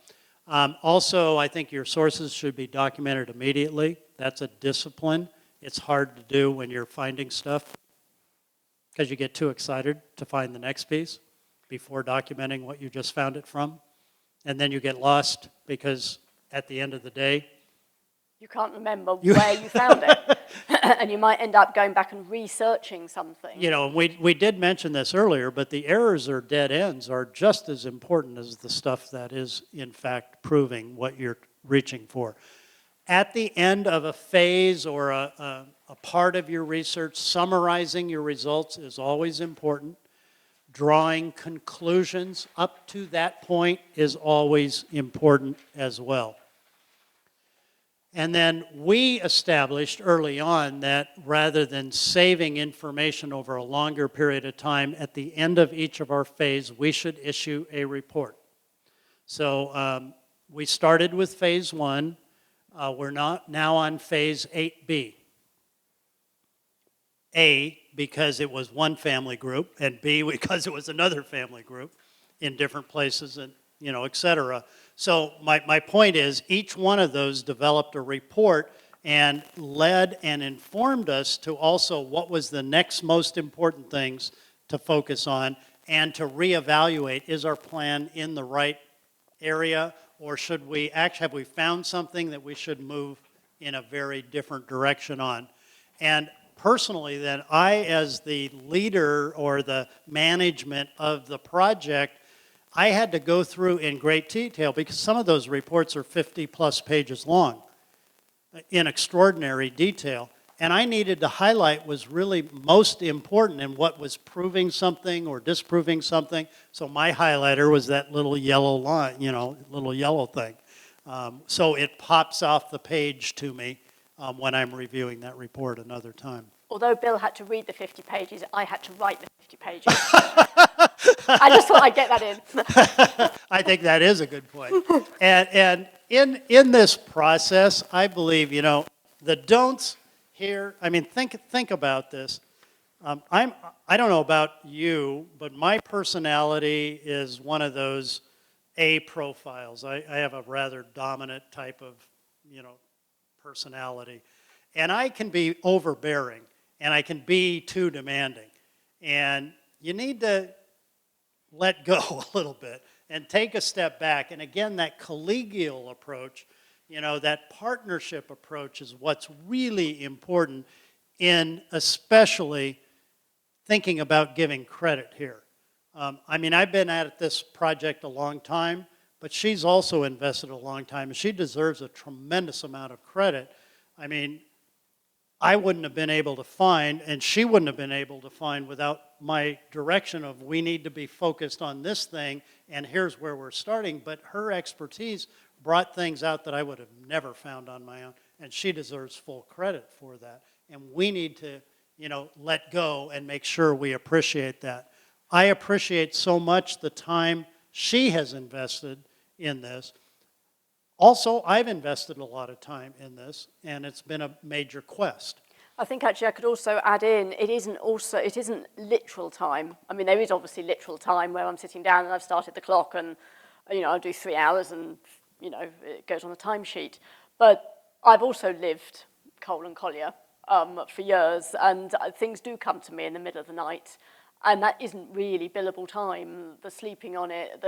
Also, I think your sources should be documented immediately. That's a discipline. It's hard to do when you're finding stuff, because you get too excited to find the next piece before documenting what you just found it from. And then you get lost, because at the end of the day, you can't remember where you found it. And you might end up going back and researching something. We did mention this earlier, but the errors or dead ends are just as important as the stuff that is, in fact, proving what you're reaching for. At the end of a phase or a part of your research, summarizing your results is always important. Drawing conclusions up to that point is always important as well. And then we established early on that rather than saving information over a longer period of time, at the end of each of our phase, we should issue a report. So we started with phase 1. We're now on phase 8B. A, because it was one family group, and B, because it was another family group in different places, and et cetera. So my point is, each one of those developed a report, and led and informed us to also what was the next most important things to focus on and to reevaluate, is our plan in the right area, or should we have we found something that we should move in a very different direction on? And personally then, I, as the leader or the management of the project, I had to go through in great detail, because some of those reports are 50 plus pages long in extraordinary detail. And I needed to highlight what was really most important and what was proving something or disproving something. So my highlighter was that little yellow line, little yellow thing. So it pops off the page to me when I'm reviewing that report another time. Although Bill had to read the 50 pages, I had to write the 50 pages. I just thought I'd get that in. I think that is a good point. And in this process, I believe, the don'ts here, I mean, think about this. I don't know about you, but my personality is one of those A profiles. I have a rather dominant type of, personality. And I can be overbearing, and I can be too demanding. And you need to let go a little bit and take a step back. And again, that collegial approach, that partnership approach is what's really important in especially thinking about giving credit here. I've been at this project a long time, but she's also invested a long time, and she deserves a tremendous amount of credit. I wouldn't have been able to find, and she wouldn't have been able to find without my direction of, we need to be focused on this thing, and here's where we're starting. But her expertise brought things out that I would have never found on my own, and she deserves full credit for that. And we need to, let go and make sure we appreciate that. I appreciate so much the time she has invested in this. Also, I've invested a lot of time in this, and it's been a major quest. I think actually I could also add in, it isn't literal time. There is obviously literal time where I'm sitting down and I've started the clock and, I'll do 3 hours and, it goes on a timesheet. But I've also lived coal and collier for years, and things do come to me in the middle of the night, and that isn't really billable time. The sleeping on it,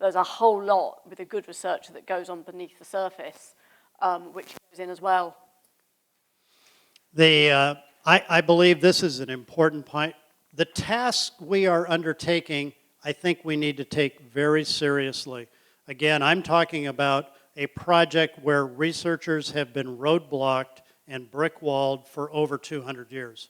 there's a whole lot with a good researcher that goes on beneath the surface, which goes in as well. I believe this is an important point. The task we are undertaking, I think we need to take very seriously. Again, I'm talking about a project where researchers have been roadblocked and brick-walled for over 200 years.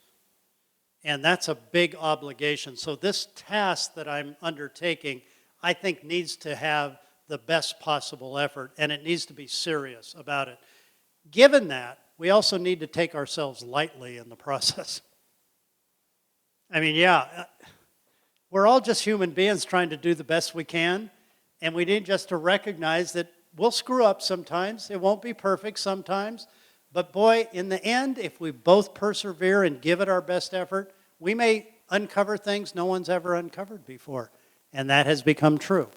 And that's a big obligation. So this task that I'm undertaking, I think, needs to have the best possible effort, and it needs to be serious about it. Given that, we also need to take ourselves lightly in the process. We're all just human beings trying to do the best we can, and we need just to recognize that we'll screw up sometimes. It won't be perfect sometimes, but boy, in the end, if we both persevere and give it our best effort, we may uncover things no one's ever uncovered before. And that has become true.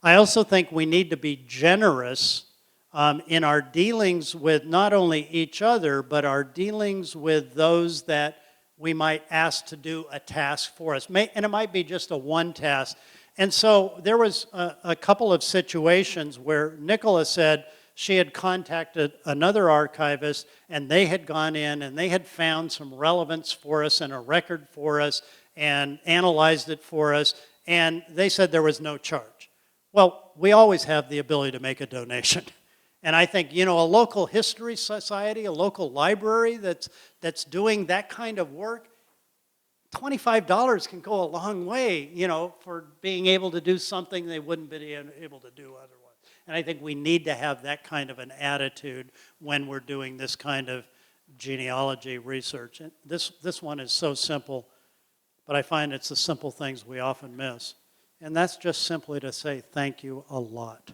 I also think we need to be generous in our dealings with not only each other, but our dealings with those that we might ask to do a task for us. And it might be just a one task. And so there was a couple of situations where Nicola said she had contacted another archivist, and they had gone in and they had found some relevance for us and a record for us and analyzed it for us. And they said there was no charge. Well, we always have the ability to make a donation. And I think, a local history society, a local library that's doing that kind of work, $25 can go a long way, for being able to do something they wouldn't be able to do otherwise. And I think we need to have that kind of an attitude when we're doing this kind of genealogy research. And this one is so simple, but I find it's the simple things we often miss. And that's just simply to say thank you a lot.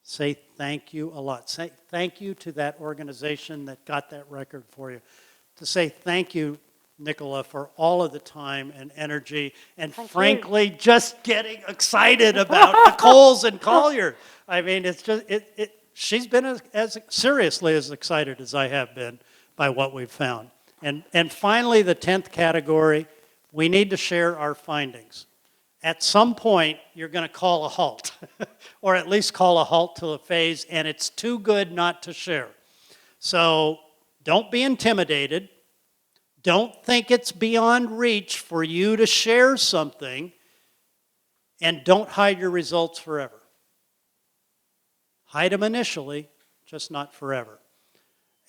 Say thank you a lot. Say thank you to that organization that got that record for you. To say thank you, Nicola, for all of the time and energy, and frankly, just getting excited about the Coles and Collier. It's just, she's been as seriously as excited as I have been by what we've found. And finally, the 10th category, we need to share our findings. At some point, you're going to call a halt, or at least call a halt to the phase, and it's too good not to share. So don't be intimidated. Don't think it's beyond reach for you to share something, and don't hide your results forever. Hide them initially, just not forever.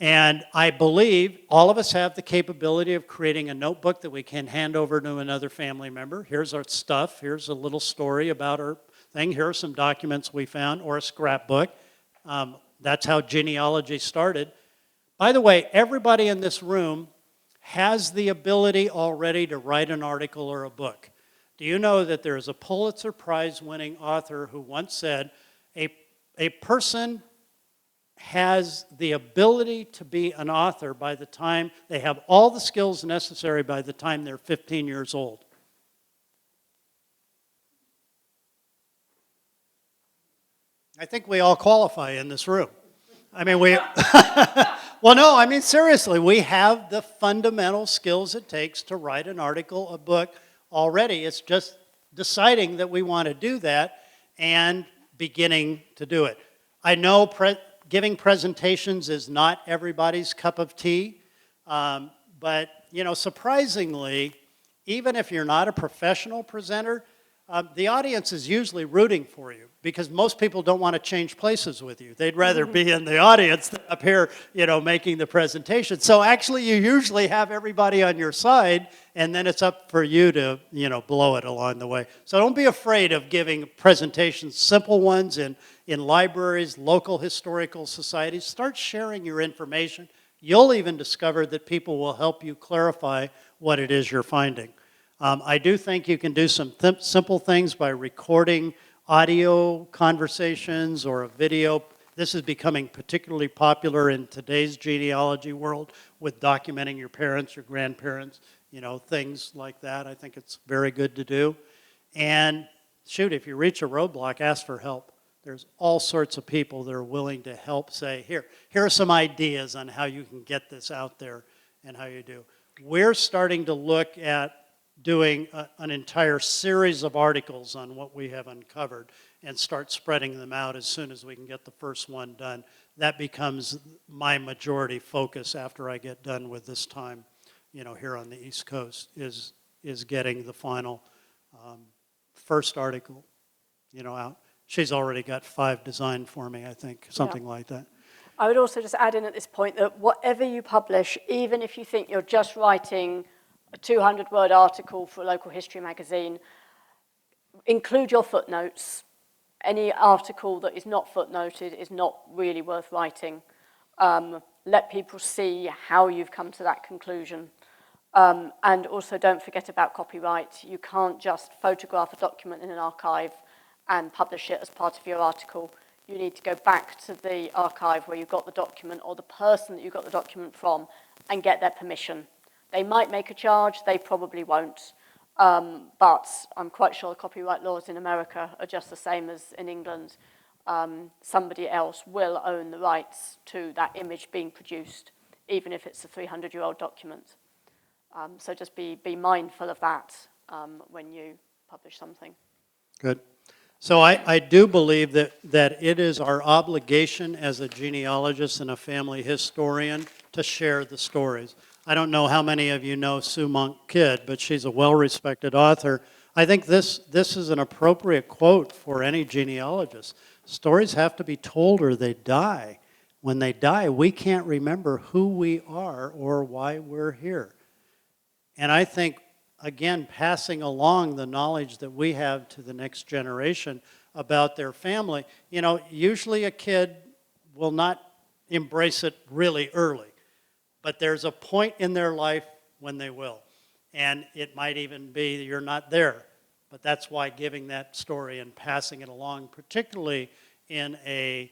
And I believe all of us have the capability of creating a notebook that we can hand over to another family member. Here's our stuff. Here's a little story about our thing. Here are some documents we found, or a scrapbook. That's how genealogy started. By the way, everybody in this room has the ability already to write an article or a book. Do you know that there is a Pulitzer Prize-winning author who once said, a person has the ability to be an author by the time they have all the skills necessary by the time they're 15 years old. I think we all qualify in this room. I mean, well, no, I mean, seriously, we have the fundamental skills it takes to write an article, a book already. It's just deciding that we want to do that and beginning to do it. I know giving presentations is not everybody's cup of tea, but, you know, surprisingly, even if you're not a professional presenter, the audience is usually rooting for you because most people don't want to change places with you. They'd rather be in the audience than up here, you know, making the presentation. So actually, you usually have everybody on your side, and then it's up for you to, you know, blow it along the way. So don't be afraid of giving presentations, simple ones in libraries, local historical societies. Start sharing your information. You'll even discover that people will help you clarify what it is you're finding. I do think you can do some simple things by recording audio conversations or a video. This is becoming particularly popular in today's genealogy world with documenting your parents, your grandparents, you know, things like that. I think it's very good to do. And shoot, if you reach a roadblock, ask for help. There's all sorts of people that are willing to help say, here are some ideas on how you can get this out there and how you do. We're starting to look at doing an entire series of articles on what we have uncovered and start spreading them out as soon as we can get the first one done. That becomes my majority focus after I get done with this time, you know, here on the East Coast, is getting the final first article, you know, out. She's already got 5 designed for me, I think, something like that. I would also just add in at this point that whatever you publish, even if you think you're just writing a 200-word article for a local history magazine, include your footnotes. Any article that is not footnoted is not really worth writing. Let people see how you've come to that conclusion. And also don't forget about copyright. You can't just photograph a document in an archive and publish it as part of your article. You need to go back to the archive where you got the document or the person that you got the document from and get their permission. They might make a charge, they probably won't, but I'm quite sure the copyright laws in America are just the same as in England. Somebody else will own the rights to that image being produced, even if it's a 300-year-old document. So just be mindful of that when you publish something. Good. So I do believe that it is our obligation as a genealogist and a family historian to share the stories. I don't know how many of you know Sue Monk Kidd, but she's a well-respected author. I think this is an appropriate quote for any genealogist. Stories have to be told or they die. When they die, we can't remember who we are or why we're here. And I think, again, passing along the knowledge that we have to the next generation about their family, you know, usually a kid will not embrace it really early. But there's a point in their life when they will. And it might even be that you're not there. But that's why giving that story and passing it along, particularly in a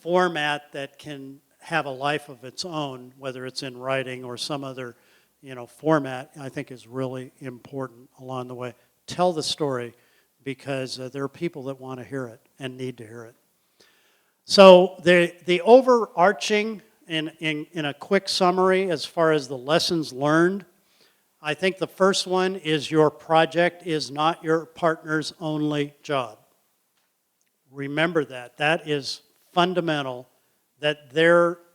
format that can have a life of its own, whether it's in writing or some other, you know, format, I think is really important along the way. Tell the story because there are people that want to hear it and need to hear it. So the overarching, in a quick summary as far as the lessons learned, I think the first one is your project is not your partner's only job. Remember that. That is fundamental, that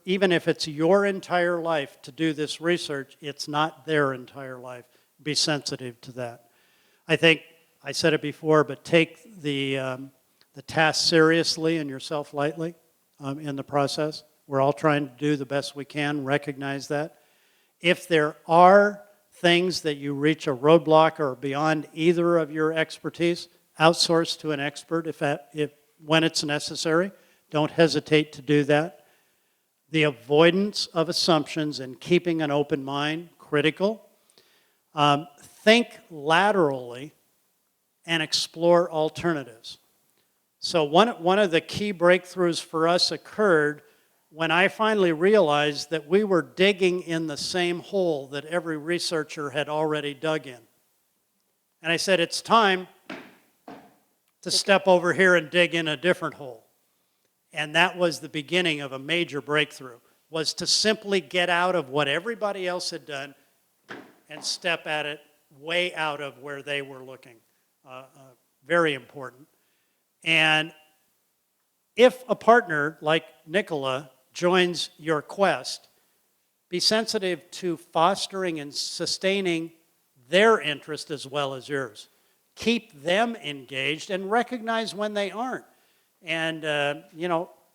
even if it's your entire life to do this research, it's not their entire life. Be sensitive to that. I think, I said it before, but take the task seriously and yourself lightly in the process. We're all trying to do the best we can, recognize that. If there are things that you reach a roadblock or beyond either of your expertise, outsource to an expert when it's necessary. Don't hesitate to do that. The avoidance of assumptions and keeping an open mind, critical. Think laterally and explore alternatives. So one of the key breakthroughs for us occurred when I finally realized that we were digging in the same hole that every researcher had already dug in. And I said, it's time to step over here and dig in a different hole. And that was the beginning of a major breakthrough, was to simply get out of what everybody else had done and step at it way out of where they were looking. Very important. And if a partner like Nicola joins your quest, be sensitive to fostering and sustaining their interest as well as yours. Keep them engaged and recognize when they aren't. And,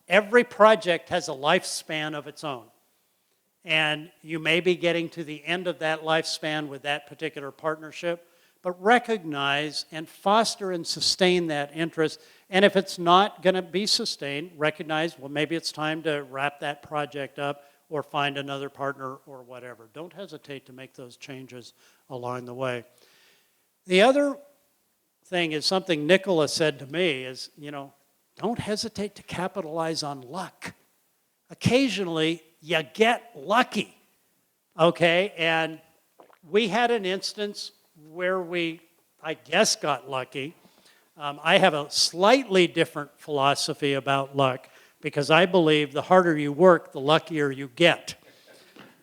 every project has a lifespan of its own. And you may be getting to the end of that lifespan with that particular partnership, but recognize and foster and sustain that interest. And if it's not going to be sustained, recognize, well, maybe it's time to wrap that project up or find another partner or whatever. Don't hesitate to make those changes along the way. The other thing is something Nicola said to me is, don't hesitate to capitalize on luck. Occasionally, you get lucky, okay? And we had an instance where we, I guess, got lucky. I have a slightly different philosophy about luck because I believe the harder you work, the luckier you get.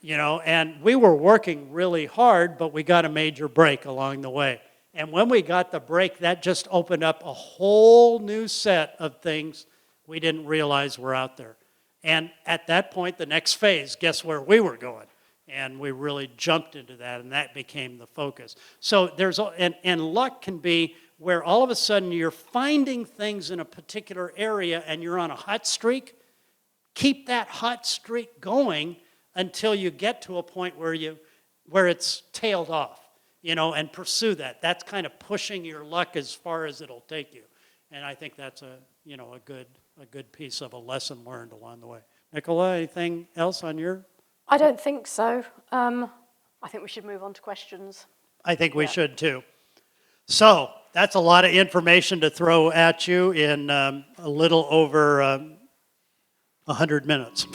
And we were working really hard, but we got a major break along the way. And when we got the break, that just opened up a whole new set of things we didn't realize were out there. And at that point, the next phase, guess where we were going? And we really jumped into that, and that became the focus. So and luck can be where all of a sudden you're finding things in a particular area and you're on a hot streak. Keep that hot streak going until you get to a point where it's tailed off. And pursue that. That's kind of pushing your luck as far as it'll take you. And I think that's a good piece of a lesson learned along the way. Nicola, anything else on your? I don't think so. I think we should move on to questions. I think we should too. So that's a lot of information to throw at you in a little over 100 minutes.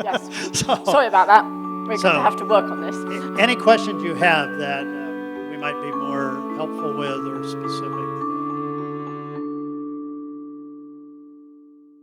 Yes. Sorry about that. We're going to have to work on this. Any questions you have that we might be more helpful with or specific?